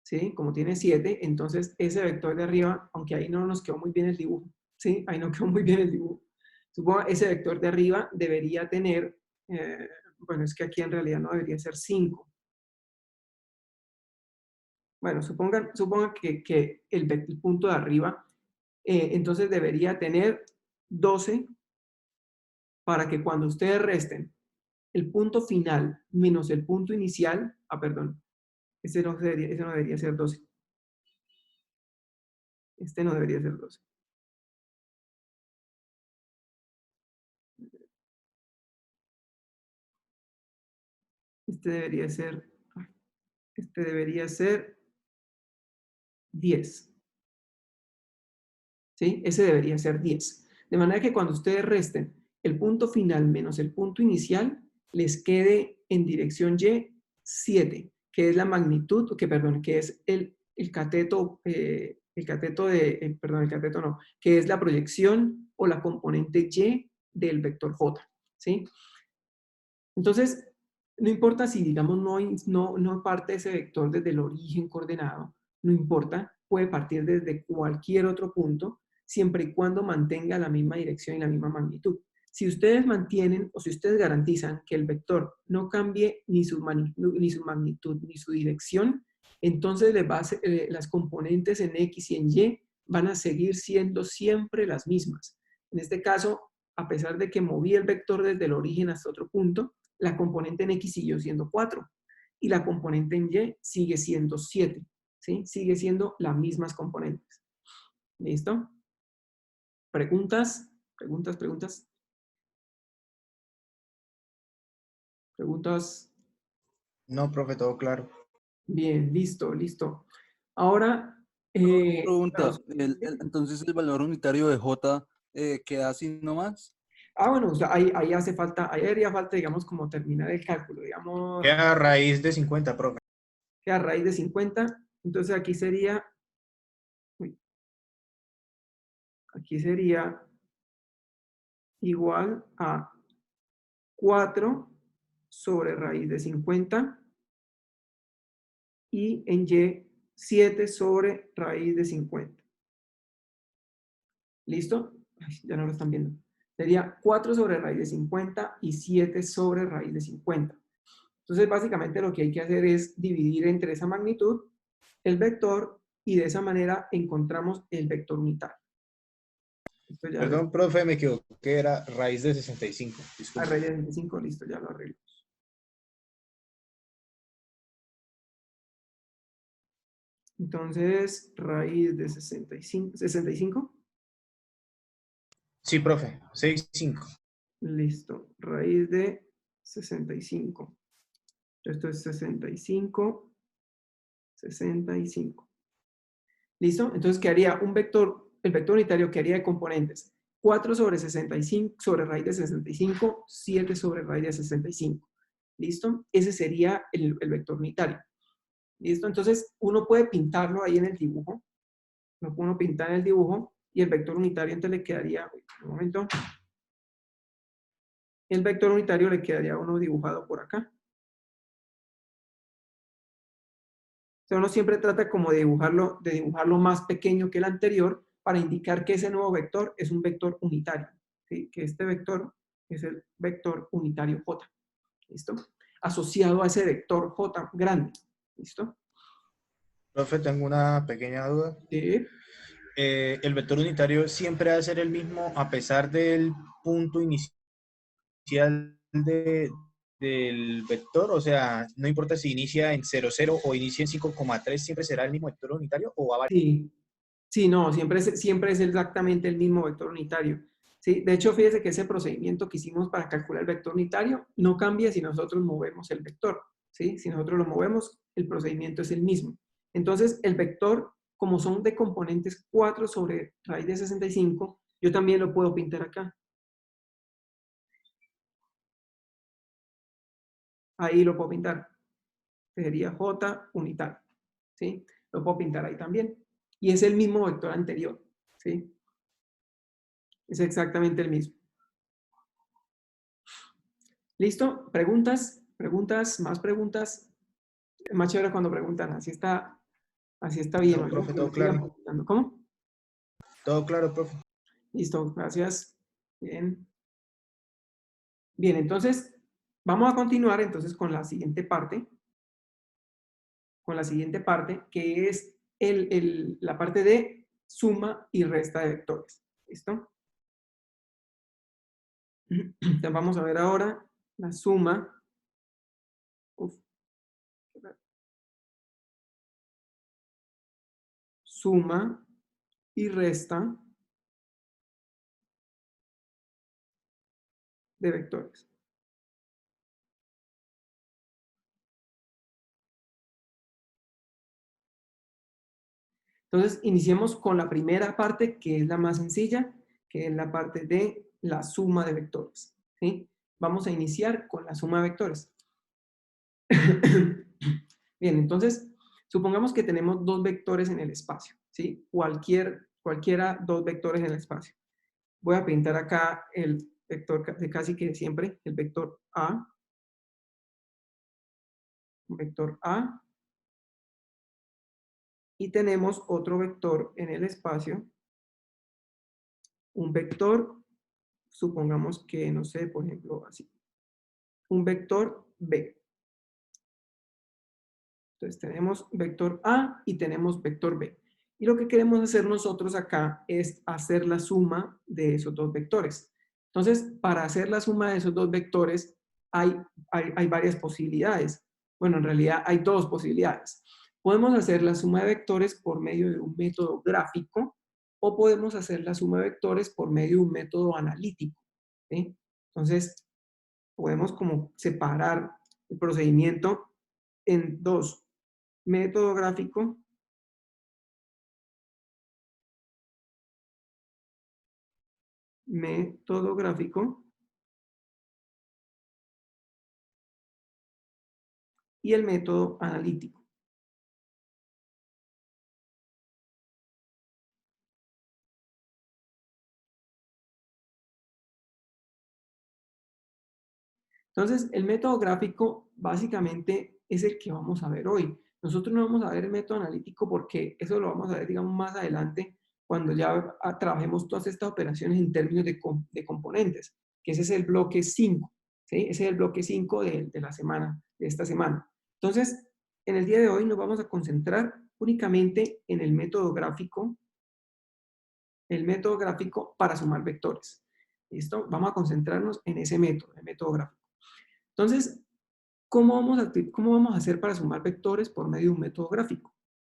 ¿sí? Como tiene 7, entonces ese vector de arriba, aunque ahí no nos quedó muy bien el dibujo, ¿sí? Ahí no quedó muy bien el dibujo. Supongo ese vector de arriba debería tener, bueno, es que aquí en realidad no debería ser 5. Bueno, supongan que el punto de arriba, entonces debería tener 12 para que cuando ustedes resten el punto final menos el punto inicial, perdón, ese no debería ser 12. Este no debería ser 12. Este debería ser 10. ¿Sí? Ese debería ser 10. De manera que cuando ustedes resten el punto final menos el punto inicial, les quede en dirección Y 7, que es la magnitud, que es el cateto, que es la proyección o la componente Y del vector J. ¿Sí? Entonces, no importa si, digamos, no parte ese vector desde el origen coordenado, no importa, puede partir desde cualquier otro punto, siempre y cuando mantenga la misma dirección y la misma magnitud. Si ustedes mantienen o si ustedes garantizan que el vector no cambie ni su magnitud ni su dirección, entonces las componentes en X y en Y van a seguir siendo siempre las mismas. En este caso, a pesar de que moví el vector desde el origen hasta otro punto, la componente en X siguió siendo 4 y la componente en Y sigue siendo 7. ¿Sí? Sigue siendo las mismas componentes. ¿Listo? ¿Preguntas? ¿Preguntas? ¿Preguntas? ¿Preguntas? No, profe, todo claro. Bien, listo, listo. Ahora, Pregunta, entonces el valor unitario de J queda así nomás. bueno, o sea, ahí haría falta, digamos, como terminar el cálculo, digamos, Queda a raíz de 50, profe. que a raíz de 50, entonces aquí sería igual a 4 sobre raíz de 50 y en Y 7 sobre raíz de 50. ¿Listo? Ay, ya no lo están viendo. Sería 4 sobre raíz de 50 y 7 sobre raíz de 50. Entonces, básicamente lo que hay que hacer es dividir entre esa magnitud el vector y de esa manera encontramos el vector unitario. Perdón, profe, me equivoqué, era raíz de 65. A raíz de 65, listo, ya lo arreglo. Entonces, raíz de 65. Sí, profe, 65. Listo, raíz de 65. Esto es 65. ¿Listo? Entonces quedaría un vector, el vector unitario quedaría de componentes 4 sobre 65, sobre raíz de 65, 7 sobre raíz de 65. ¿Listo? Ese sería el vector unitario. ¿Listo? Entonces uno puede pintarlo ahí en el dibujo. Uno pinta en el dibujo y el vector unitario entonces le quedaría, un momento. El vector unitario le quedaría uno dibujado por acá. O sea, uno siempre trata como de dibujarlo más pequeño que el anterior para indicar que ese nuevo vector es un vector unitario. ¿Sí? Que este vector es el vector unitario J. ¿Listo? asociado a ese vector J grande. ¿Listo? Profe, tengo una pequeña duda. Sí. ¿El vector unitario siempre va a ser el mismo a pesar del punto inicial del vector? O sea, no importa si inicia en 0,0 o inicia en 5,3, ¿siempre será el mismo vector unitario o va a variar? Sí, sí, no, siempre es exactamente el mismo vector unitario. ¿Sí? De hecho, fíjese que ese procedimiento que hicimos para calcular el vector unitario no cambia si nosotros movemos el vector. ¿Sí? Si nosotros lo movemos, el procedimiento es el mismo. Entonces, el vector, como son de componentes 4 sobre raíz de 65, yo también lo puedo pintar acá. Ahí lo puedo pintar. Sería J unitario. ¿Sí? Lo puedo pintar ahí también. Y es el mismo vector anterior. ¿Sí? Es exactamente el mismo. ¿Listo? ¿Preguntas? ¿Preguntas? ¿Más preguntas? Es más chévere cuando preguntan. Así está bien. No, ¿No? profe, Que todo me sigan claro. preguntando. ¿Cómo? Todo claro, profe. Listo, gracias. Bien. Bien, entonces, vamos a continuar entonces con la siguiente parte. Con la siguiente parte, que es la parte de suma y resta de vectores. ¿Listo? Entonces vamos a ver ahora la suma. Uf. Suma y resta de vectores. Entonces, iniciemos con la primera parte, que es la más sencilla, que es la parte de la suma de vectores. ¿Sí? Vamos a iniciar con la suma de vectores. Bien, entonces, supongamos que tenemos dos vectores en el espacio. ¿Sí? Cualquiera dos vectores en el espacio. Voy a pintar acá el vector de casi que siempre, el vector A. Vector A. Y tenemos otro vector en el espacio. Un vector, supongamos que, no sé, por ejemplo, así. Un vector B. Entonces tenemos vector A y tenemos vector B. Y lo que queremos hacer nosotros acá es hacer la suma de esos dos vectores. Entonces, para hacer la suma de esos dos vectores hay varias posibilidades. Bueno, en realidad hay dos posibilidades. Podemos hacer la suma de vectores por medio de un método gráfico o podemos hacer la suma de vectores por medio de un método analítico. ¿Sí? Entonces, podemos como separar el procedimiento en dos: método gráfico y el método analítico. Entonces, el método gráfico básicamente es el que vamos a ver hoy. Nosotros no vamos a ver el método analítico porque eso lo vamos a ver, digamos, más adelante cuando ya trabajemos todas estas operaciones en términos de componentes, que ese es el bloque 5. ¿Sí? Ese es el bloque 5 de esta semana. Entonces, en el día de hoy nos vamos a concentrar únicamente en el método gráfico para sumar vectores. ¿Listo? Vamos a concentrarnos en ese método, el método gráfico. Entonces, ¿cómo vamos a hacer para sumar vectores por medio de un método gráfico?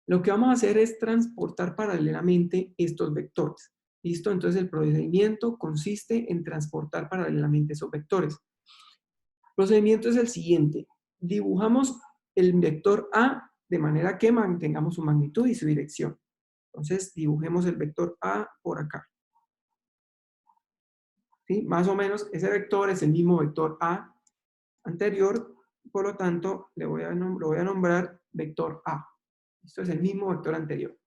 Lo que vamos a hacer es transportar paralelamente estos vectores. ¿Listo? Entonces, el procedimiento consiste en transportar paralelamente esos vectores. El procedimiento es el siguiente. Dibujamos el vector A de manera que mantengamos su magnitud y su dirección. Entonces, dibujemos el vector A por acá. ¿Sí? Más o menos, ese vector es el mismo vector A anterior, por lo tanto, lo voy a nombrar vector A. Esto es el mismo vector anterior.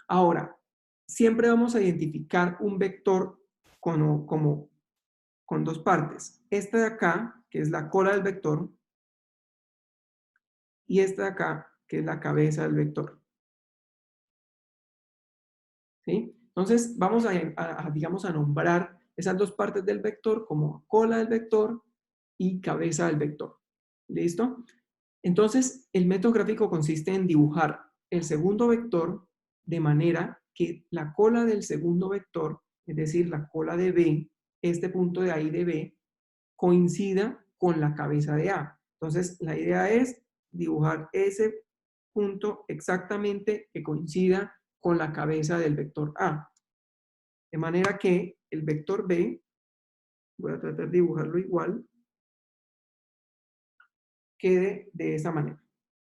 Ahora, siempre vamos a identificar un vector con dos partes. Esta de acá, que es la cola del vector, y esta de acá, que es la cabeza del vector. ¿Sí? Entonces, vamos digamos, a nombrar esas dos partes del vector como cola del vector y cabeza del vector. ¿Listo? Entonces, el método gráfico consiste en dibujar el segundo vector de manera que la cola del segundo vector, es decir, la cola de B, este punto de ahí de B, coincida con la cabeza de A. Entonces, la idea es dibujar ese punto exactamente que coincida con la cabeza del vector A. De manera que el vector B, voy a tratar de dibujarlo igual, quede de esa manera,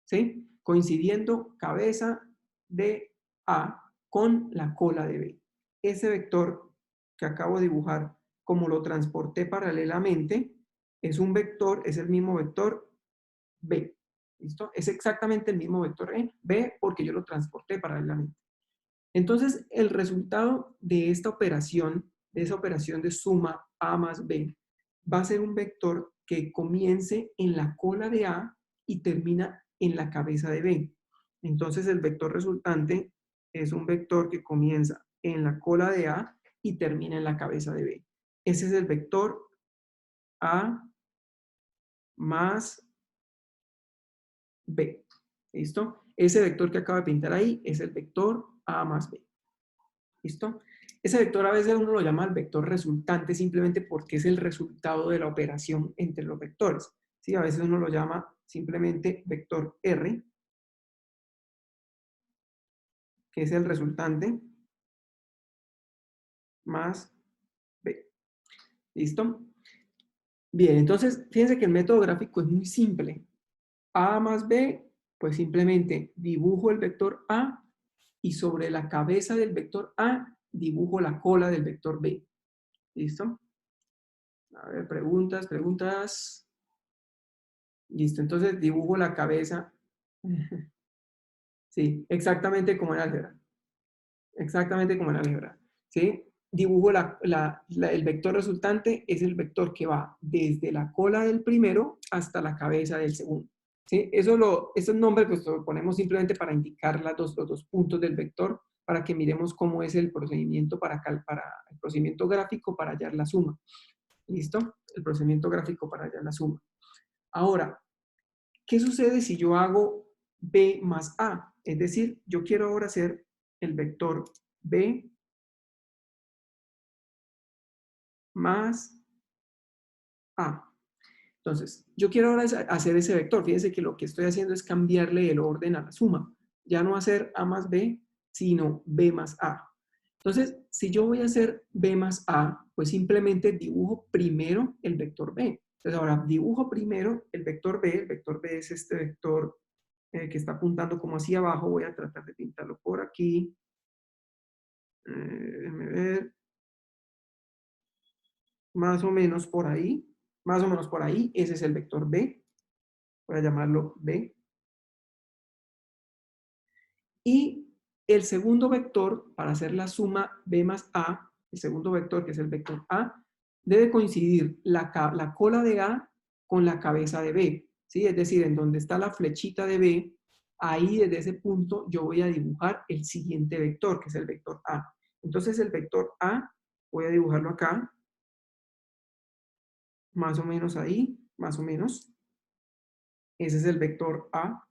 ¿sí? Coincidiendo cabeza de A con la cola de B. Ese vector que acabo de dibujar, como lo transporté paralelamente, es un vector, es el mismo vector B. ¿Listo? Es exactamente el mismo vector B porque yo lo transporté paralelamente. Entonces, el resultado de esta operación, de esa operación de suma A más B, va a ser un vector que comience en la cola de A y termina en la cabeza de B. Entonces, el vector resultante es un vector que comienza en la cola de A y termina en la cabeza de B. Ese es el vector A más B. ¿Listo? Ese vector que acabo de pintar ahí es el vector A más B. ¿Listo? Ese vector a veces uno lo llama el vector resultante simplemente porque es el resultado de la operación entre los vectores. ¿Sí? A veces uno lo llama simplemente vector R, que es el resultante, más B. ¿Listo? Bien, entonces fíjense que el método gráfico es muy simple. A más B, pues simplemente dibujo el vector A y sobre la cabeza del vector A dibujo la cola del vector B. ¿Listo? A ver, preguntas. Listo, entonces dibujo la cabeza. Sí, exactamente como en álgebra. Exactamente como en álgebra. ¿Sí? Dibujo el vector resultante, es el vector que va desde la cola del primero hasta la cabeza del segundo. ¿Sí? Esos nombres pues lo ponemos simplemente para indicar los dos puntos del vector, para que miremos cómo es el procedimiento para el procedimiento gráfico para hallar la suma. ¿Listo? El procedimiento gráfico para hallar la suma. Ahora, ¿qué sucede si yo hago B más A? Es decir, yo quiero ahora hacer el vector B más A. Entonces, yo quiero ahora hacer ese vector. Fíjense que lo que estoy haciendo es cambiarle el orden a la suma. Ya no hacer A más B, sino B más A. Entonces, si yo voy a hacer B más A, pues simplemente dibujo primero el vector B. Entonces, ahora dibujo primero el vector B. El vector B es este vector que está apuntando como hacia abajo. Voy a tratar de pintarlo por aquí. Déjenme ver. Más o menos por ahí. Más o menos por ahí. Ese es el vector B. Voy a llamarlo B. Y el segundo vector, para hacer la suma B más A, el segundo vector, que es el vector A, debe coincidir la cola de A con la cabeza de B. ¿Sí? Es decir, en donde está la flechita de B, ahí desde ese punto yo voy a dibujar el siguiente vector, que es el vector A. Entonces el vector A, voy a dibujarlo acá, más o menos ahí, más o menos. Ese es el vector A.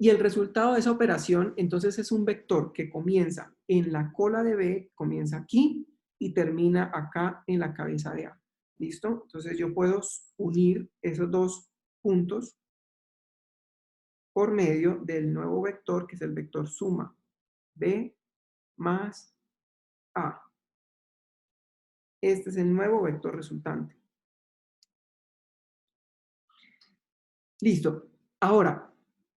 Y el resultado de esa operación, entonces, es un vector que comienza en la cola de B, comienza aquí y termina acá en la cabeza de A. ¿Listo? Entonces yo puedo unir esos dos puntos por medio del nuevo vector, que es el vector suma B más A. Este es el nuevo vector resultante. Listo. Ahora,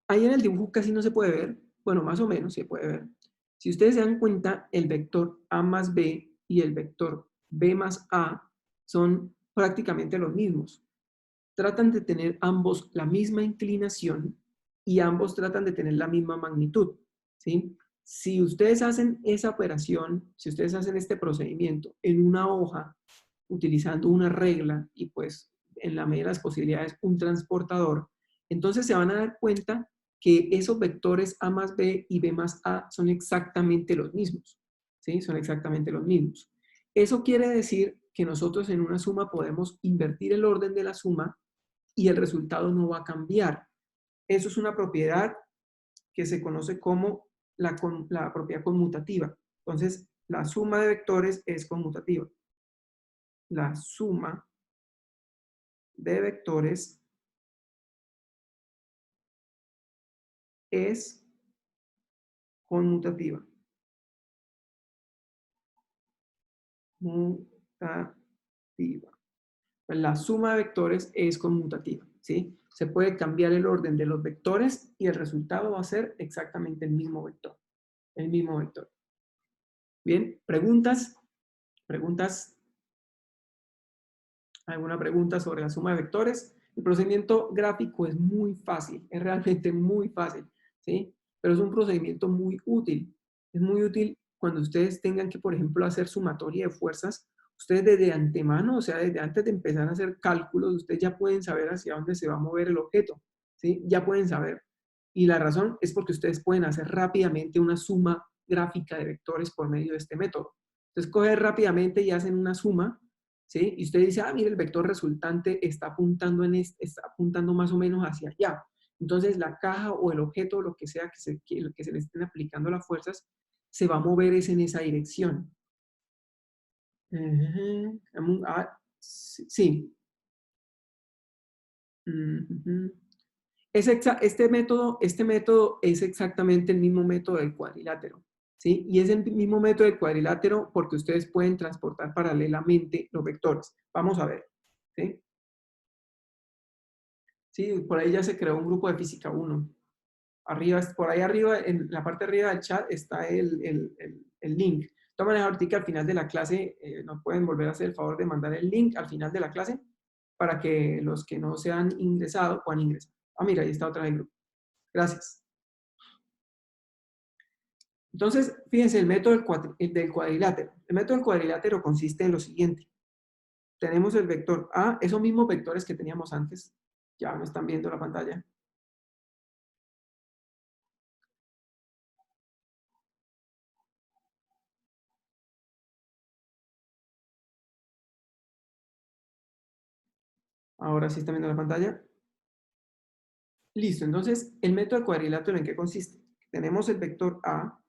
ahí en el dibujo casi no se puede ver. Bueno, más o menos se puede ver. Si ustedes se dan cuenta, el vector A más B y el vector B más A son prácticamente los mismos. Tratan de tener ambos la misma inclinación y ambos tratan de tener la misma magnitud. ¿Sí? Si ustedes hacen esa operación, si ustedes hacen este procedimiento en una hoja, utilizando una regla y pues en la medida de las posibilidades un transportador, entonces se van a dar cuenta que esos vectores A más B y B más A son exactamente los mismos. ¿Sí? Son exactamente los mismos. Eso quiere decir que nosotros en una suma podemos invertir el orden de la suma y el resultado no va a cambiar. Eso es una propiedad que se conoce como la propiedad conmutativa. Entonces, la suma de vectores es conmutativa. La suma de vectores es conmutativa. Mutativa. Pues la suma de vectores es conmutativa, ¿sí? Se puede cambiar el orden de los vectores y el resultado va a ser exactamente el mismo vector. El mismo vector. Bien, ¿preguntas? ¿Preguntas? ¿Alguna pregunta sobre la suma de vectores? El procedimiento gráfico es muy fácil, es realmente muy fácil, ¿sí? Pero es un procedimiento muy útil. Es muy útil cuando ustedes tengan que, por ejemplo, hacer sumatoria de fuerzas. Ustedes desde antemano, o sea, desde antes de empezar a hacer cálculos, ustedes ya pueden saber hacia dónde se va a mover el objeto, ¿sí? Ya pueden saber. Y la razón es porque ustedes pueden hacer rápidamente una suma gráfica de vectores por medio de este método. Entonces, cogen rápidamente y hacen una suma, ¿sí? Y usted dice, ah, mire, el vector resultante está apuntando, está apuntando más o menos hacia allá. Entonces, la caja o el objeto, lo que sea que se le estén aplicando las fuerzas, se va a mover en esa dirección. Sí. Este método es exactamente el mismo método del cuadrilátero, ¿sí? Y es el mismo método del cuadrilátero porque ustedes pueden transportar paralelamente los vectores. Vamos a ver, ¿sí? Sí, por ahí ya se creó un grupo de física 1. Arriba, por ahí arriba, en la parte de arriba del chat está el link. De todas maneras, ahorita al final de la clase nos pueden volver a hacer el favor de mandar el link al final de la clase para que los que no se han ingresado puedan ingresar. Ah, mira, ahí está otra vez el grupo. Gracias. Entonces, fíjense, el método del cuadrilátero. El método del cuadrilátero consiste en lo siguiente. Tenemos el vector A, esos mismos vectores que teníamos antes. Ya me están viendo la pantalla. Ahora sí están viendo la pantalla. Listo, entonces, el método del cuadrilátero, ¿en qué consiste? Tenemos el vector A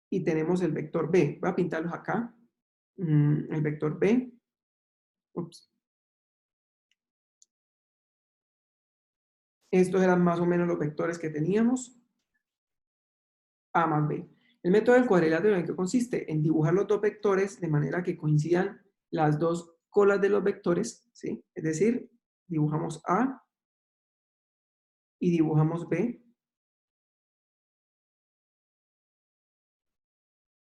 y tenemos el vector B. Voy a pintarlos acá. El vector B. Ups. Estos eran más o menos los vectores que teníamos. A más B. El método del cuadrilátero, ¿en qué consiste? En dibujar los dos vectores de manera que coincidan las dos colas de los vectores, ¿sí? Es decir, dibujamos A y dibujamos B.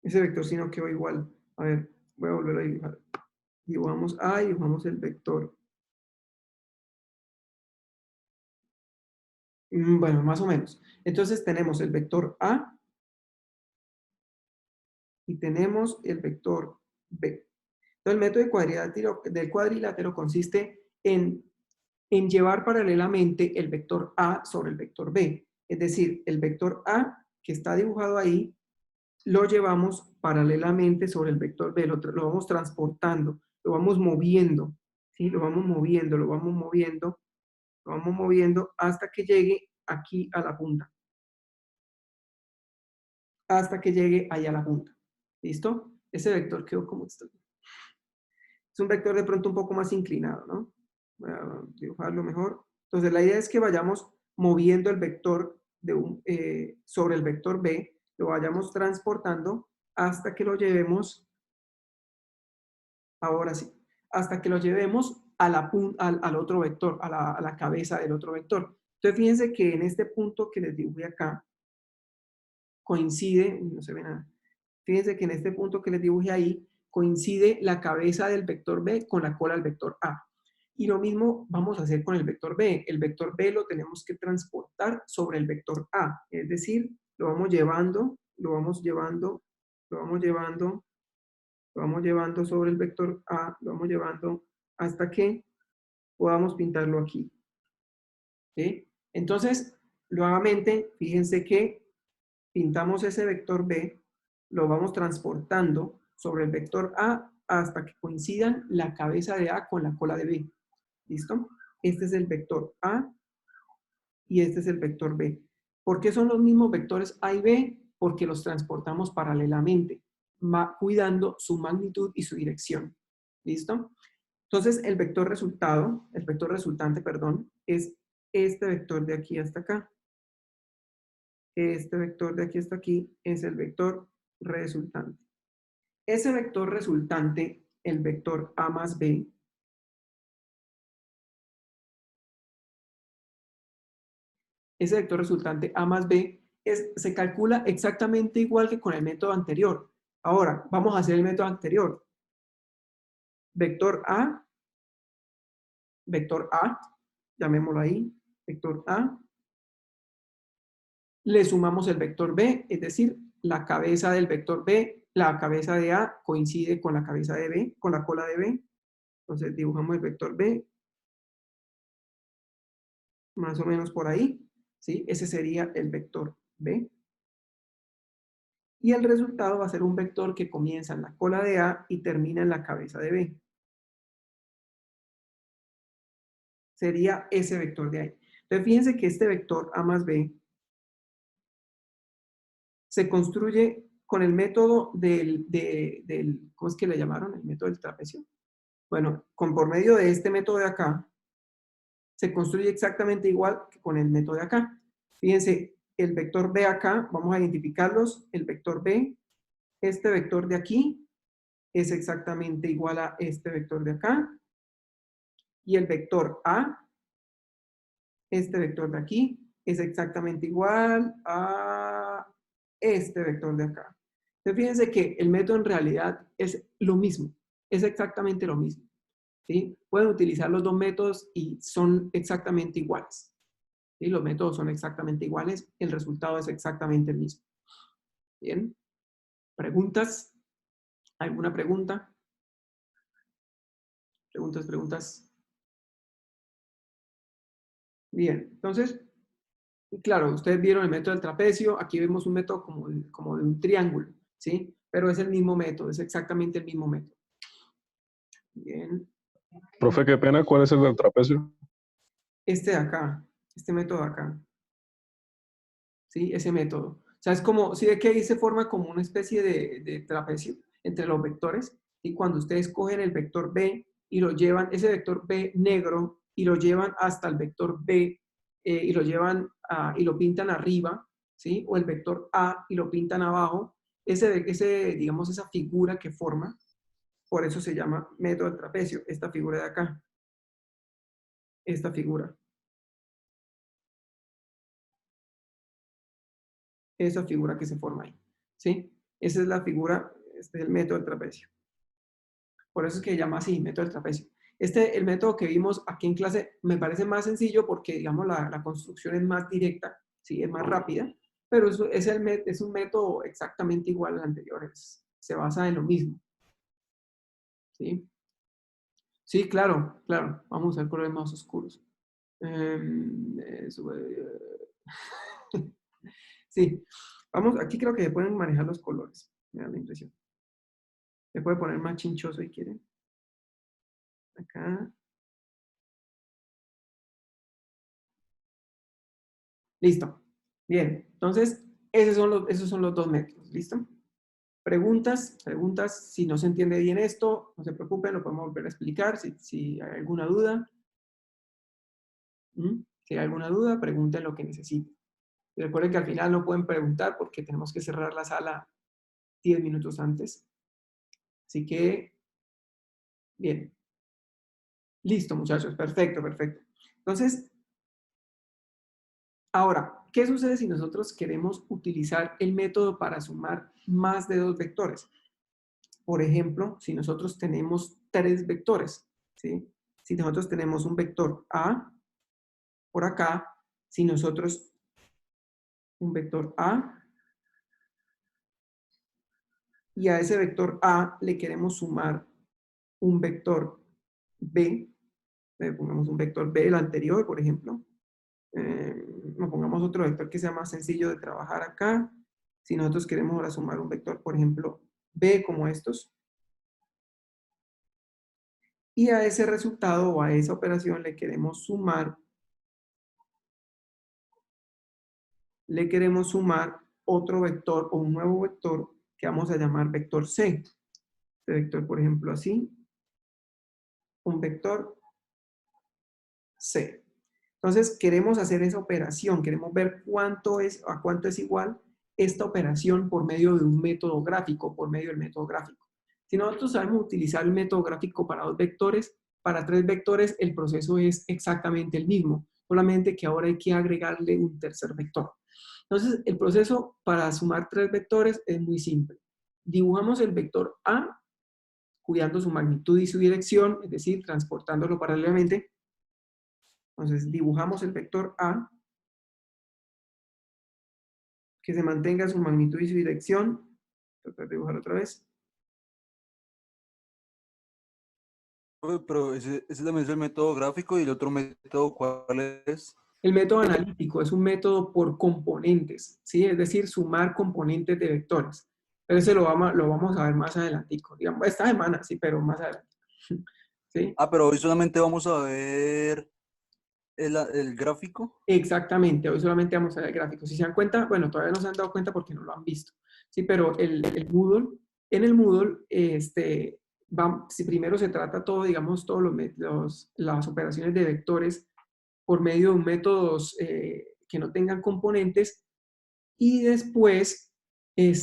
Ese vector sí no quedó igual. A ver, voy a volver a dibujar. Dibujamos A y dibujamos el vector. Bueno, más o menos. Entonces tenemos el vector A y tenemos el vector B. Entonces el método del cuadrilátero consiste en llevar paralelamente el vector A sobre el vector B. Es decir, el vector A que está dibujado ahí, lo llevamos paralelamente sobre el vector B, lo vamos transportando, lo vamos moviendo, ¿sí? Lo vamos moviendo hasta que llegue aquí a la punta. Hasta que llegue ahí a la punta. ¿Listo? Ese vector quedó como esto. Es un vector de pronto un poco más inclinado, ¿no? Voy a dibujarlo mejor. Entonces, la idea es que vayamos moviendo el vector sobre el vector B, lo vayamos transportando hasta que lo llevemos, ahora sí, hasta que lo llevemos al otro vector, a la cabeza del otro vector. Entonces, fíjense que en este punto que les dibujé acá, coincide, no se ve nada, fíjense que en este punto que les dibujé ahí, coincide la cabeza del vector B con la cola del vector A. Y lo mismo vamos a hacer con el vector B. El vector B lo tenemos que transportar sobre el vector A. Es decir, lo vamos llevando sobre el vector A, lo vamos llevando hasta que podamos pintarlo aquí. ¿Sí? Entonces, nuevamente, fíjense que pintamos ese vector B, lo vamos transportando sobre el vector A hasta que coincidan la cabeza de A con la cola de B. ¿Listo? Este es el vector A y este es el vector B. ¿Por qué son los mismos vectores A y B? Porque los transportamos paralelamente, cuidando su magnitud y su dirección. ¿Listo? Entonces, el vector resultante, perdón, es este vector de aquí hasta acá. Este vector de aquí hasta aquí es el vector resultante. Ese vector resultante, el vector A más B, ese vector resultante A más B se calcula exactamente igual que con el método anterior. Ahora, vamos a hacer el método anterior. Vector A, llamémoslo ahí, vector A, le sumamos el vector B, es decir, la cabeza del vector B, la cabeza de A coincide con la cabeza de B, con la cola de B. Entonces dibujamos el vector B, más o menos por ahí, ¿sí? Ese sería el vector B. Y el resultado va a ser un vector que comienza en la cola de A y termina en la cabeza de B. Sería ese vector de ahí. Entonces fíjense que este vector A más B se construye con el método ¿cómo es que le llamaron? El método del trapecio. Bueno, por medio de este método de acá, se construye exactamente igual que con el método de acá. Fíjense, el vector B acá, vamos a identificarlos, el vector B, este vector de aquí, es exactamente igual a este vector de acá, y el vector A, este vector de aquí, es exactamente igual a este vector de acá. Entonces, fíjense que el método en realidad es lo mismo, es exactamente lo mismo. ¿Sí? Pueden utilizar los dos métodos y son exactamente iguales. ¿Sí? Los métodos son exactamente iguales, el resultado es exactamente el mismo. Bien. ¿Preguntas? ¿Alguna pregunta? ¿Preguntas? Bien, entonces, claro, ustedes vieron el método del trapecio, aquí vemos un método como de un triángulo, ¿sí? Pero es el mismo método, es exactamente el mismo método. Bien. Profe, qué pena, ¿cuál es el del trapecio? Este de acá, este método de acá. ¿Sí? Ese método. O sea, es como, si ve que ahí se forma como una especie de trapecio entre los vectores, y cuando ustedes cogen el vector B y lo llevan, ese vector B negro, y lo llevan hasta el vector B, y lo llevan y lo pintan arriba, ¿sí? O el vector A y lo pintan abajo, digamos, esa figura que forma, por eso se llama método del trapecio, esta figura de acá. Esta figura. Esa figura que se forma ahí, ¿sí? Esa es la figura, este es el método del trapecio. Por eso es que se llama así, método del trapecio. El método que vimos aquí en clase me parece más sencillo porque, digamos, la construcción es más directa, ¿sí? Es más rápida, pero es un método exactamente igual al anterior, se basa en lo mismo, ¿sí? Sí, claro, claro. Vamos a usar colores más oscuros. Sí, vamos, aquí creo que se pueden manejar los colores, me da la impresión. Se puede poner más chinchoso si quieren. Acá. Listo. Bien, entonces, esos son los dos métodos, ¿listo? Preguntas, si no se entiende bien esto, no se preocupen, lo podemos volver a explicar, si hay alguna duda. Si hay alguna duda, pregunten lo que necesiten. Y recuerden que al final no pueden preguntar porque tenemos que cerrar la sala 10 minutos antes. Así que, bien. Listo, muchachos, perfecto, perfecto. Entonces, ahora, ¿qué sucede si nosotros queremos utilizar el método para sumar más de dos vectores? Por ejemplo, si nosotros tenemos tres vectores, ¿sí? Si nosotros tenemos un vector A por acá, si nosotros un vector A y a ese vector A le queremos sumar un vector B, le pongamos un vector B, el anterior, por ejemplo. Nos pongamos otro vector que sea más sencillo de trabajar acá. Si nosotros queremos ahora sumar un vector, por ejemplo, B como estos, y a ese resultado o a esa operación le queremos sumar otro vector o un nuevo vector que vamos a llamar vector C. Este vector, por ejemplo, así. Un vector C. Entonces, queremos hacer esa operación, queremos ver a cuánto es igual esta operación por medio de un método gráfico, por medio del método gráfico. Si nosotros sabemos utilizar el método gráfico para 2 vectores, para 3 vectores el proceso es exactamente el mismo, solamente que ahora hay que agregarle un tercer vector. Entonces, el proceso para sumar 3 vectores es muy simple. Dibujamos el vector A, cuidando su magnitud y su dirección, es decir, transportándolo paralelamente. Entonces, dibujamos el vector A, que se mantenga su magnitud y su dirección. Tratar de dibujar otra vez. Pero ese también es el método gráfico y el otro método, ¿cuál es? El método analítico es un método por componentes, ¿sí? Es decir, sumar componentes de vectores. Pero ese lo vamos a ver más adelantico. Digamos, esta semana, sí, pero más adelante. ¿Sí? Ah, pero hoy solamente vamos a ver el gráfico. Exactamente, hoy solamente vamos a ver el gráfico. Si se dan cuenta, bueno, todavía no se han dado cuenta porque no lo han visto. Sí, pero en el Moodle, si primero se trata todo, digamos, las operaciones de vectores por medio de métodos que no tengan componentes, y después, pero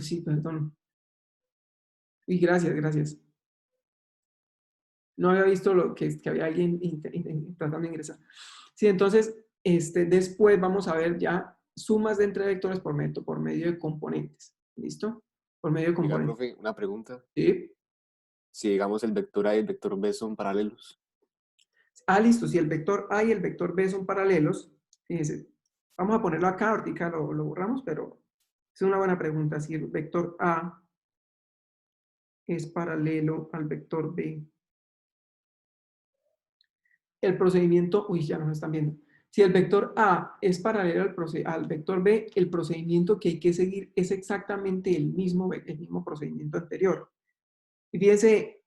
sí, perdón. Y gracias. No había visto que había alguien tratando de ingresar. Sí, entonces, después vamos a ver ya sumas de entre vectores por medio de componentes. ¿Listo? Por medio de Oiga, componentes. profe, una pregunta. Sí. Si digamos el vector A y el vector B son paralelos. Ah, listo. Si el vector A y el vector B son paralelos, fíjense, vamos a ponerlo acá, ahorita lo borramos, pero es una buena pregunta. Si el vector A es paralelo al vector B, el procedimiento, uy, ya nos están viendo. Si el vector A es paralelo al vector B, el procedimiento que hay que seguir es exactamente el mismo procedimiento anterior. Y fíjense,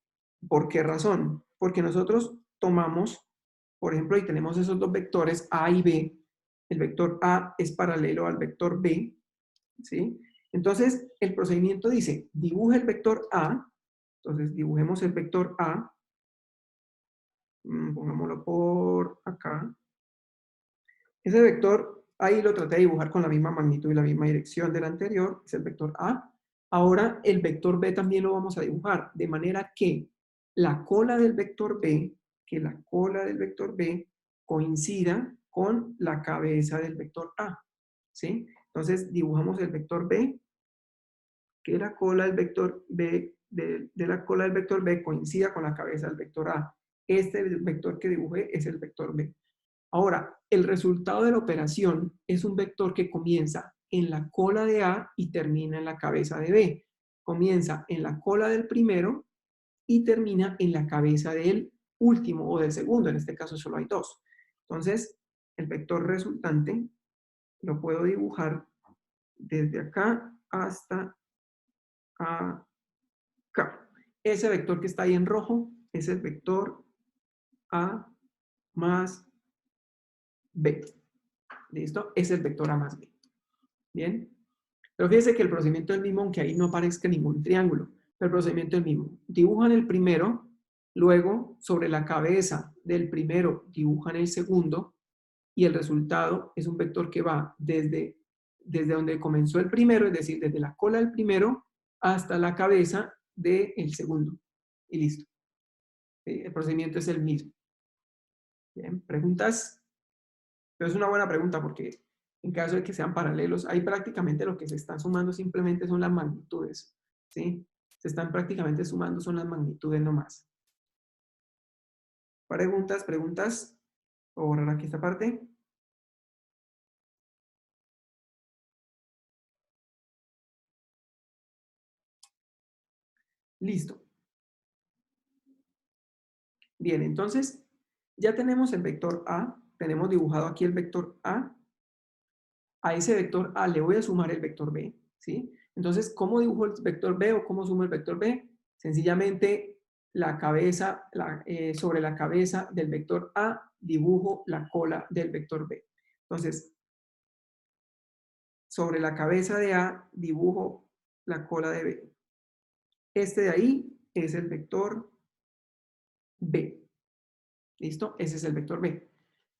¿por qué razón? Porque nosotros tomamos, por ejemplo, y tenemos esos dos vectores A y B. El vector A es paralelo al vector B, ¿sí? Entonces, el procedimiento dice, dibuja el vector A. Entonces, dibujemos el vector A. Pongámoslo por acá. Ese vector, ahí lo traté de dibujar con la misma magnitud y la misma dirección del anterior, es el vector A. Ahora el vector B también lo vamos a dibujar, de manera que la cola del vector B, coincida con la cabeza del vector A, ¿sí? Entonces dibujamos el vector B, que la cola del vector B, de la cola del vector B coincida con la cabeza del vector A. Este vector que dibujé es el vector B. Ahora, el resultado de la operación es un vector que comienza en la cola de A y termina en la cabeza de B. Comienza en la cola del primero y termina en la cabeza del último o del segundo. En este caso solo hay dos. Entonces, el vector resultante lo puedo dibujar desde acá hasta acá. Ese vector que está ahí en rojo es el vector A más B. ¿Listo? Es el vector A más B. ¿Bien? Pero fíjense que el procedimiento es el mismo, aunque ahí no aparezca ningún triángulo. Pero el procedimiento es el mismo. Dibujan el primero, luego sobre la cabeza del primero dibujan el segundo, y el resultado es un vector que va desde donde comenzó el primero, es decir, desde la cola del primero hasta la cabeza del segundo. Y listo. El procedimiento es el mismo. Bien, ¿preguntas? Pero es una buena pregunta porque en caso de que sean paralelos, ahí prácticamente lo que se están sumando simplemente son las magnitudes, ¿sí? Se están prácticamente sumando son las magnitudes nomás. ¿Preguntas? Voy a borrar aquí esta parte. Listo. Bien, entonces ya tenemos el vector A, tenemos dibujado aquí el vector A. A ese vector A le voy a sumar el vector B, ¿sí? Entonces, ¿cómo dibujo el vector B o cómo sumo el vector B? Sencillamente, la cabeza, sobre la cabeza del vector A dibujo la cola del vector B. Entonces, sobre la cabeza de A dibujo la cola de B. Este de ahí es el vector B. ¿Listo? Ese es el vector B.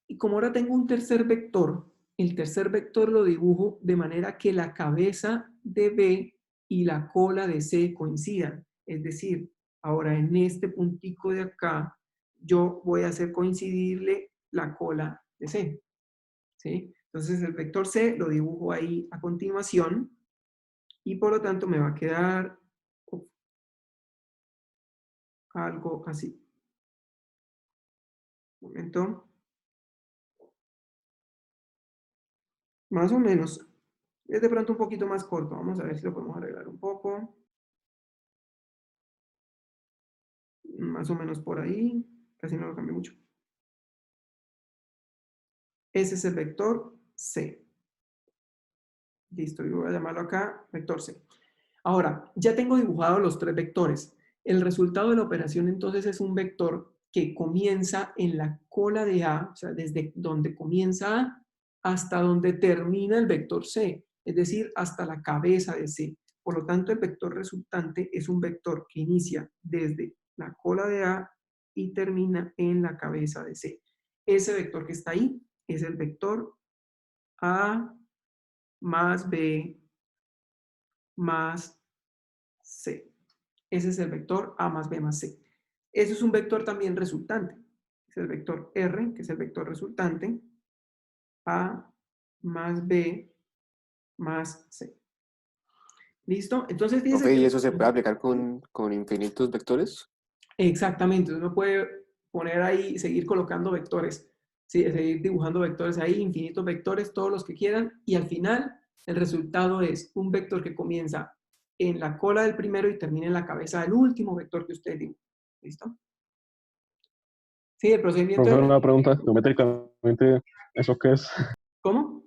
Y como ahora tengo un tercer vector, el tercer vector lo dibujo de manera que la cabeza de B y la cola de C coincidan. Es decir, ahora en este puntico de acá, yo voy a hacer coincidirle la cola de C. ¿Sí? Entonces el vector C lo dibujo ahí a continuación y por lo tanto me va a quedar algo así. Un momento. Más o menos. Es de pronto un poquito más corto. Vamos a ver si lo podemos arreglar un poco. Más o menos por ahí. Casi no lo cambié mucho. Ese es el vector C. Listo, yo voy a llamarlo acá vector C. Ahora, ya tengo dibujados los tres vectores. El resultado de la operación entonces es un vector que comienza en la cola de A, o sea, desde donde comienza A hasta donde termina el vector C, es decir, hasta la cabeza de C. Por lo tanto, el vector resultante es un vector que inicia desde la cola de A y termina en la cabeza de C. Ese vector que está ahí es el vector A más B más C. Ese es el vector A más B más C. Ese es un vector también resultante. Es el vector R, que es el vector resultante. A más B más C. ¿Listo? Entonces, fíjense Ok, ¿y que... eso se puede aplicar con infinitos vectores? Exactamente. Uno puede poner ahí, seguir colocando vectores. Sí, seguir dibujando vectores ahí, infinitos vectores, todos los que quieran. Y al final, el resultado es un vector que comienza en la cola del primero y termina en la cabeza del último vector que usted dibuja. ¿Listo? Sí, el procedimiento... Profesor, una pregunta. Geométricamente, ¿eso qué es? ¿Cómo?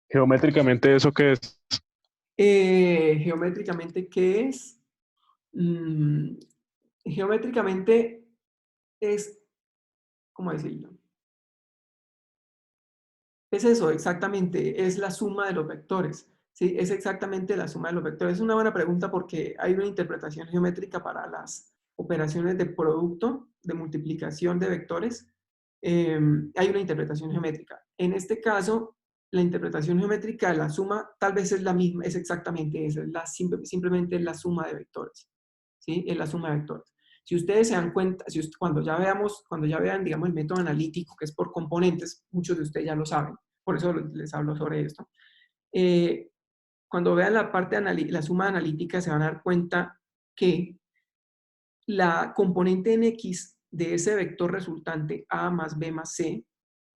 Geométricamente, ¿eso qué es? Geométricamente, ¿qué es? Geométricamente es, ¿cómo decirlo? Es eso, exactamente, es la suma de los vectores. Sí, es exactamente la suma de los vectores. Es una buena pregunta porque hay una interpretación geométrica para las operaciones de producto, de multiplicación de vectores. Hay una interpretación geométrica. En este caso, la interpretación geométrica de la suma tal vez es la misma, es exactamente esa, simplemente es la suma de vectores. ¿Sí? Es la suma de vectores. Si ustedes se dan cuenta, cuando ya vean, digamos, el método analítico, que es por componentes, muchos de ustedes ya lo saben, por eso les hablo sobre esto. Cuando vean la parte de la suma analítica, se van a dar cuenta que la componente en X de ese vector resultante A más B más C,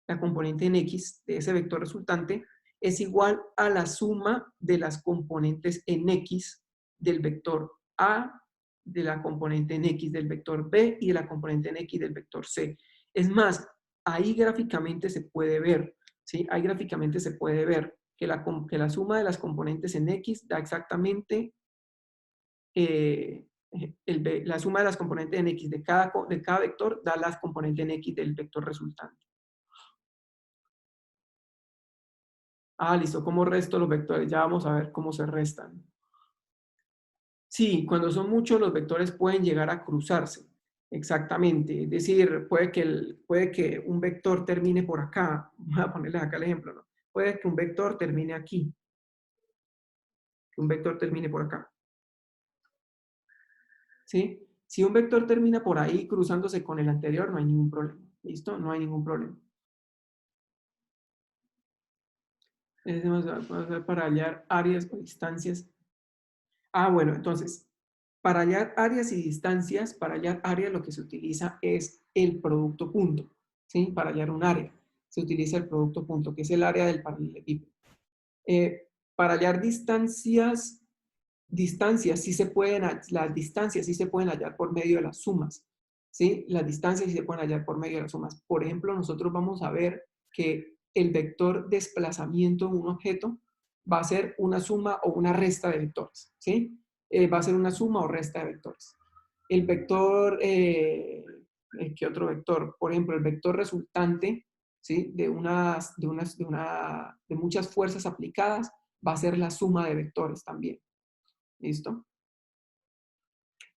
la componente en X de ese vector resultante, es igual a la suma de las componentes en X del vector A, de la componente en X del vector B y de la componente en X del vector C. Es más, ahí gráficamente se puede ver, ¿sí? Ahí gráficamente se puede ver que la suma de las componentes en X da exactamente la suma de las componentes en X de cada vector da las componentes en X del vector resultante. Ah, listo. ¿Cómo resto los vectores? Ya vamos a ver cómo se restan. Sí, cuando son muchos los vectores pueden llegar a cruzarse. Exactamente. Es decir, puede que un vector termine por acá. Voy a ponerles acá el ejemplo, ¿no? Puede que un vector termine aquí. Que un vector termine por acá. ¿Sí? Si un vector termina por ahí cruzándose con el anterior, no hay ningún problema. ¿Listo? No hay ningún problema. Vamos a ver para hallar áreas o distancias. Ah, bueno, entonces, para hallar áreas y distancias, para hallar áreas lo que se utiliza es el producto punto. ¿Sí? Para hallar un área se utiliza el producto punto, que es el área del paralelepípedo. Para hallar distancias sí se pueden, las distancias sí se pueden hallar por medio de las sumas. ¿Sí? Las distancias sí se pueden hallar por medio de las sumas. Por ejemplo, nosotros vamos a ver que el vector desplazamiento en un objeto va a ser una suma o una resta de vectores. ¿Sí? va a ser una suma o resta de vectores. El vector, ¿qué otro vector? Por ejemplo, el vector resultante, ¿sí? de muchas fuerzas aplicadas va a ser la suma de vectores también. ¿Listo?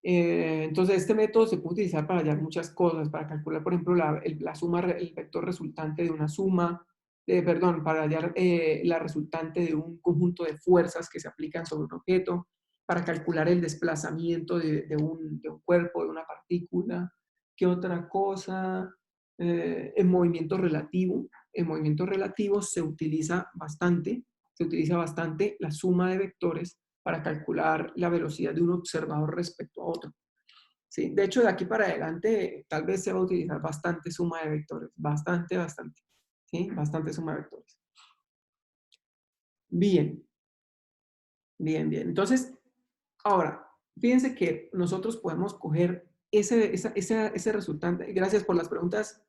Entonces, este método se puede utilizar para hallar muchas cosas, para calcular, por ejemplo, la suma, el vector resultante de una suma, perdón, para hallar la resultante de un conjunto de fuerzas que se aplican sobre un objeto, para calcular el desplazamiento de un cuerpo, de una partícula. ¿Qué otra cosa? En movimiento relativo. En movimiento relativo se utiliza bastante la suma de vectores para calcular la velocidad de un observador respecto a otro. ¿Sí? De hecho, de aquí para adelante, tal vez se va a utilizar bastante suma de vectores. Bastante. ¿Sí? Bastante suma de vectores. Bien. Entonces, ahora, fíjense que nosotros podemos coger ese resultante. Gracias por las preguntas.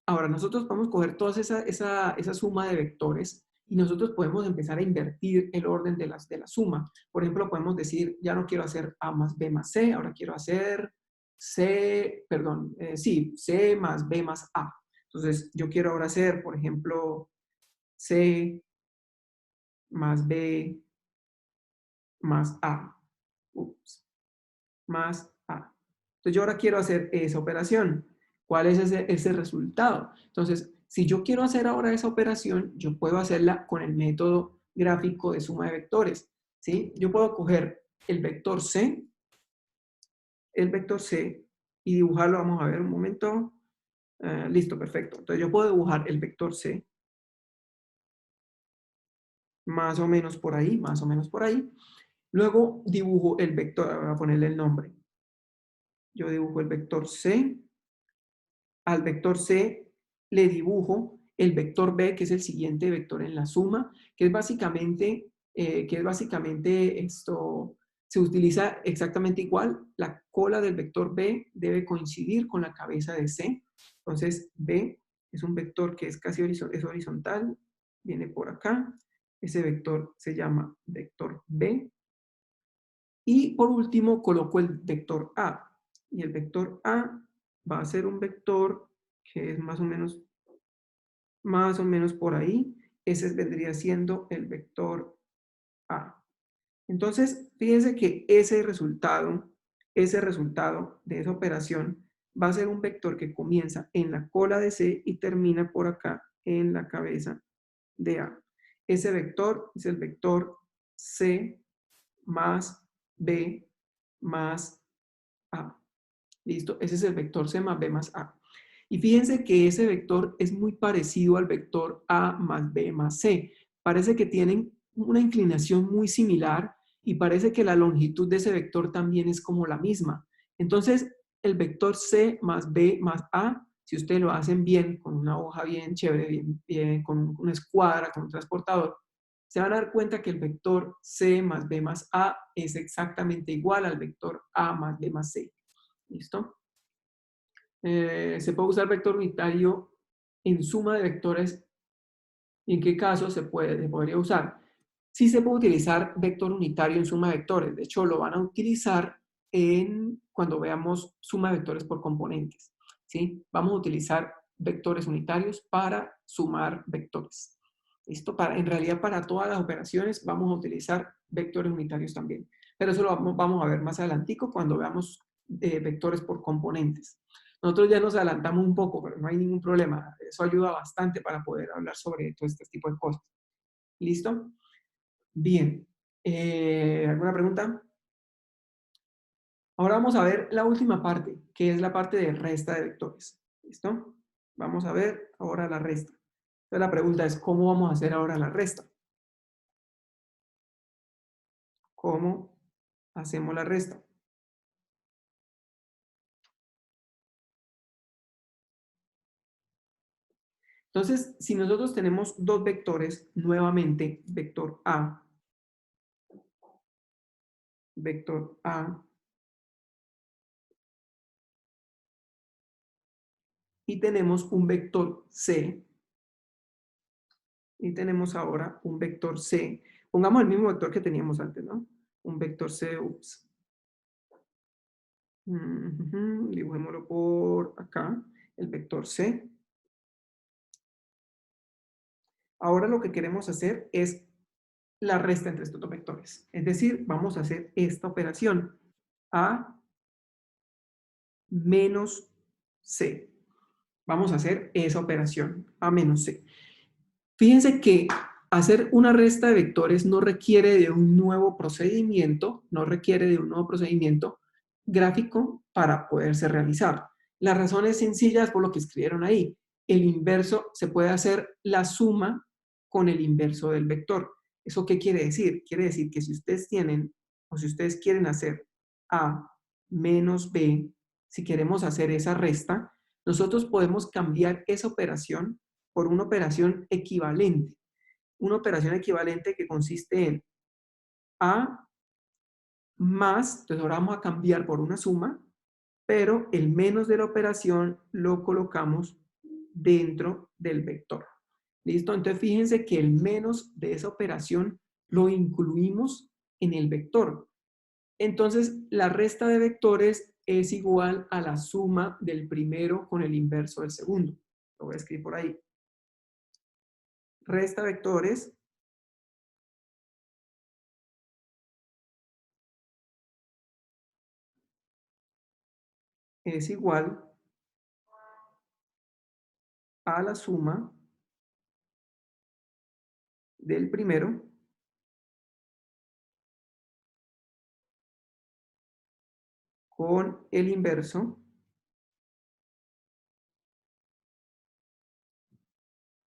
Ahora, nosotros podemos coger toda esa suma de vectores y nosotros podemos empezar a invertir el orden de la suma. Por ejemplo, podemos decir, ya no quiero hacer A más B más C, ahora quiero hacer C más B más A. Entonces, yo quiero ahora hacer, por ejemplo, C más B más A. Más A. Entonces, yo ahora quiero hacer esa operación. ¿Cuál es ese resultado? Entonces, si yo quiero hacer ahora esa operación, yo puedo hacerla con el método gráfico de suma de vectores. ¿Sí? Yo puedo coger el vector C, y dibujarlo. Vamos a ver un momento. Listo, perfecto. Entonces, yo puedo dibujar el vector C más o menos por ahí, Luego dibujo el vector, voy a ponerle el nombre. Yo dibujo el vector C. Al vector C le dibujo el vector B, que es el siguiente vector en la suma, que es básicamente esto, se utiliza exactamente igual. La cola del vector B debe coincidir con la cabeza de C. Entonces, B es un vector que es casi horizontal, viene por acá. Ese vector se llama vector B. Y por último, coloco el vector A. Y el vector A va a ser un vector que es más o menos por ahí. Ese vendría siendo el vector A. Entonces, fíjense que ese resultado de esa operación va a ser un vector que comienza en la cola de C y termina por acá en la cabeza de A. Ese vector es el vector C más B más A. ¿Listo? Ese es el vector C más B más A. Y fíjense que ese vector es muy parecido al vector A más B más C. Parece que tienen una inclinación muy similar y parece que la longitud de ese vector también es como la misma. Entonces, el vector C más B más A, si ustedes lo hacen bien, con una hoja bien chévere, bien, con una escuadra, con un transportador, se van a dar cuenta que el vector C más B más A es exactamente igual al vector A más B más C. ¿Listo? Se puede usar vector unitario en suma de vectores. ¿Y en qué caso se podría usar? Sí se puede utilizar vector unitario en suma de vectores. De hecho, lo van a utilizar cuando veamos suma de vectores por componentes. ¿Sí? Vamos a utilizar vectores unitarios para sumar vectores. ¿Listo? En realidad, para todas las operaciones vamos a utilizar vectores unitarios también. Pero eso lo vamos a ver más adelantico cuando veamos vectores por componentes. Nosotros ya nos adelantamos un poco, pero no hay ningún problema. Eso ayuda bastante para poder hablar sobre todo este tipo de cosas. ¿Listo? Bien. ¿Alguna pregunta? Ahora vamos a ver la última parte, que es la parte de resta de vectores. ¿Listo? Vamos a ver ahora la resta. Entonces la pregunta es, ¿cómo vamos a hacer ahora la resta? ¿Cómo hacemos la resta? Entonces, si nosotros tenemos dos vectores, nuevamente, vector A, y tenemos un vector C, y tenemos ahora un vector C. Pongamos el mismo vector que teníamos antes, ¿no? un vector C, dibujémoslo por acá, el vector C. Ahora lo que queremos hacer es la resta entre estos dos vectores. Es decir, vamos a hacer esta operación, A menos C. Vamos a hacer esa operación, A menos C. Fíjense que hacer una resta de vectores no requiere de un nuevo procedimiento, gráfico para poderse realizar. La razón es sencilla, es por lo que escribieron ahí. El inverso se puede hacer la suma con el inverso del vector. ¿Eso qué quiere decir? Quiere decir que si ustedes tienen, o si ustedes quieren hacer A menos B, si queremos hacer esa resta, nosotros podemos cambiar esa operación por una operación equivalente. Una operación equivalente que consiste en A más, entonces ahora vamos a cambiar por una suma, pero el menos de la operación lo colocamos dentro del vector. ¿Listo? Entonces fíjense que el menos de esa operación lo incluimos en el vector. Entonces la resta de vectores es igual a la suma del primero con el inverso del segundo. Lo voy a escribir por ahí. Resta de vectores es igual a la suma del primero con el inverso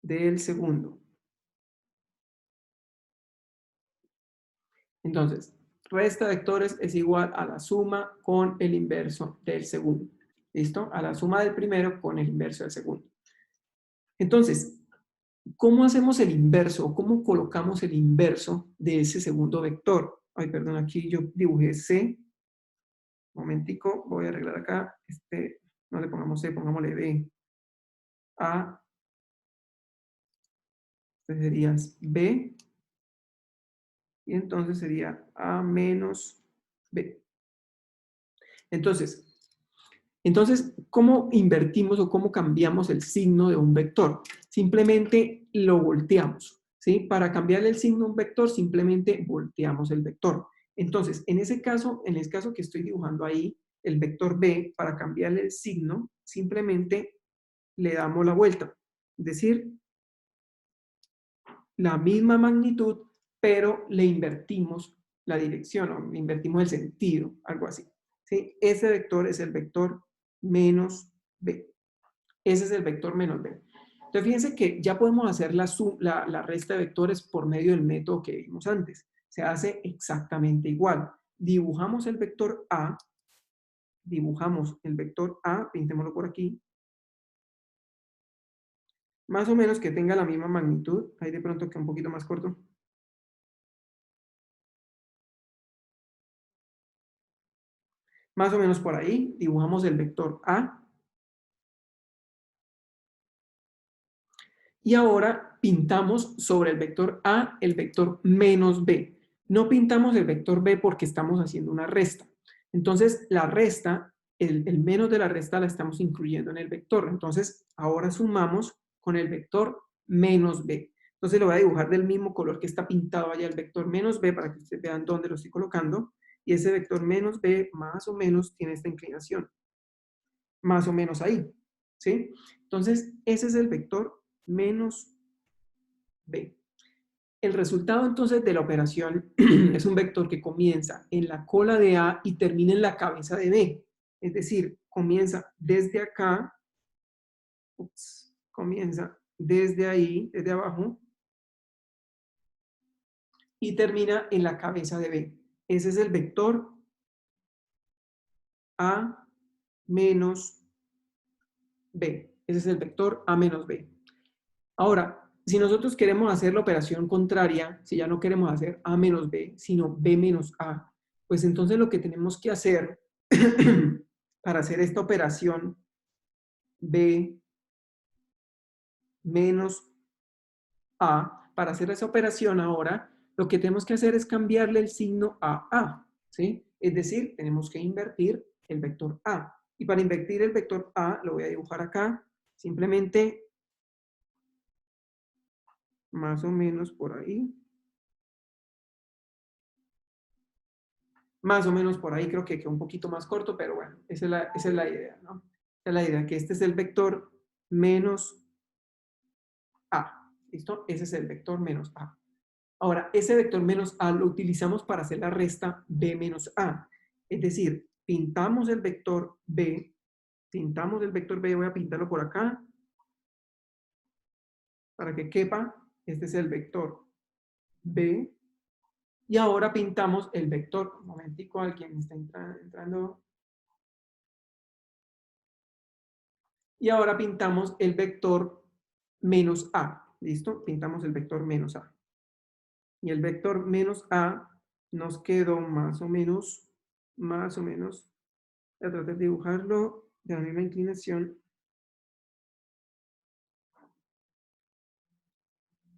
del segundo. Entonces, resta de vectores es igual a la suma con el inverso del segundo. ¿Listo? A la suma del primero con el inverso del segundo. Entonces, ¿cómo hacemos el inverso? ¿Cómo colocamos el inverso de ese segundo vector? Ay, perdón, aquí yo dibujé C. Un momentico, voy a arreglar acá. No le pongamos C, pongámosle B. A. Este sería B. Y entonces sería A menos B. Entonces, ¿cómo invertimos o cómo cambiamos el signo de un vector? Simplemente lo volteamos, ¿sí? Para cambiarle el signo a un vector, simplemente volteamos el vector. Entonces, en el caso que estoy dibujando ahí, el vector B, para cambiarle el signo, simplemente le damos la vuelta. Es decir, la misma magnitud, pero le invertimos la dirección, o le invertimos el sentido, algo así. ¿Sí? Ese vector es el vector menos B. Ese es el vector menos B. Entonces, fíjense que ya podemos hacer la resta de vectores por medio del método que vimos antes. Se hace exactamente igual. Dibujamos el vector A, pintémoslo por aquí, más o menos que tenga la misma magnitud, ahí de pronto que un poquito más corto. Más o menos por ahí, dibujamos el vector A. Y ahora pintamos sobre el vector A el vector menos B. No pintamos el vector B porque estamos haciendo una resta. Entonces, la resta, el menos de la resta la estamos incluyendo en el vector. Entonces, ahora sumamos con el vector menos B. Entonces, lo voy a dibujar del mismo color que está pintado allá el vector menos B para que ustedes vean dónde lo estoy colocando. Y ese vector menos B más o menos tiene esta inclinación. Más o menos ahí. ¿Sí? Entonces, ese es el vector menos B. El resultado entonces de la operación es un vector que comienza en la cola de A y termina en la cabeza de B. Es decir, comienza desde acá, comienza desde ahí, desde abajo, y termina en la cabeza de B. Ese es el vector A menos B. Ese es el vector A menos B. Ahora, si nosotros queremos hacer la operación contraria, si ya no queremos hacer A menos B, sino B menos A, pues entonces lo que tenemos que hacer para hacer esta operación B menos A, para hacer esa operación ahora, lo que tenemos que hacer es cambiarle el signo a A, ¿sí? Es decir, tenemos que invertir el vector A. Y para invertir el vector A, lo voy a dibujar acá, simplemente más o menos por ahí. Más o menos por ahí, creo que quedó un poquito más corto, pero bueno, esa es la idea, ¿no? Esa es la idea, que este es el vector menos A, ¿listo? Ese es el vector menos A. Ahora, ese vector menos A lo utilizamos para hacer la resta B menos A. Es decir, pintamos el vector B, voy a pintarlo por acá, para que quepa, este es el vector B, y ahora pintamos el vector, un momentico, alguien está entrando. Y ahora pintamos el vector menos A, ¿listo? Pintamos el vector menos A. Y el vector menos A nos quedó más o menos, voy a tratar de dibujarlo de la misma inclinación.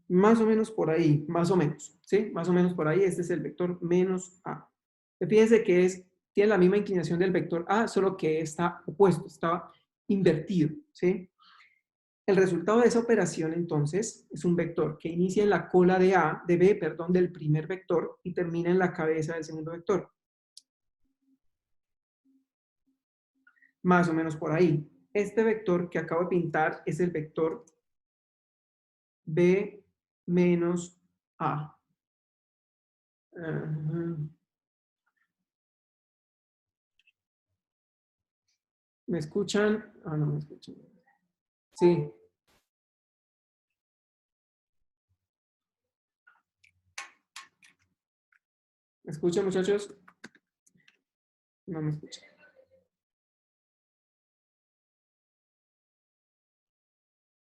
Más o menos por ahí, más o menos, ¿sí? Más o menos por ahí, este es el vector menos A. Fíjense que tiene la misma inclinación del vector A, solo que está opuesto, está invertido, ¿sí? El resultado de esa operación, entonces, es un vector que inicia en la cola de B, perdón, del primer vector y termina en la cabeza del segundo vector. Más o menos por ahí. Este vector que acabo de pintar es el vector B menos A. ¿Me escuchan? Ah, no me escuchan. Sí. ¿Me escuchan, muchachos? No me escuchan.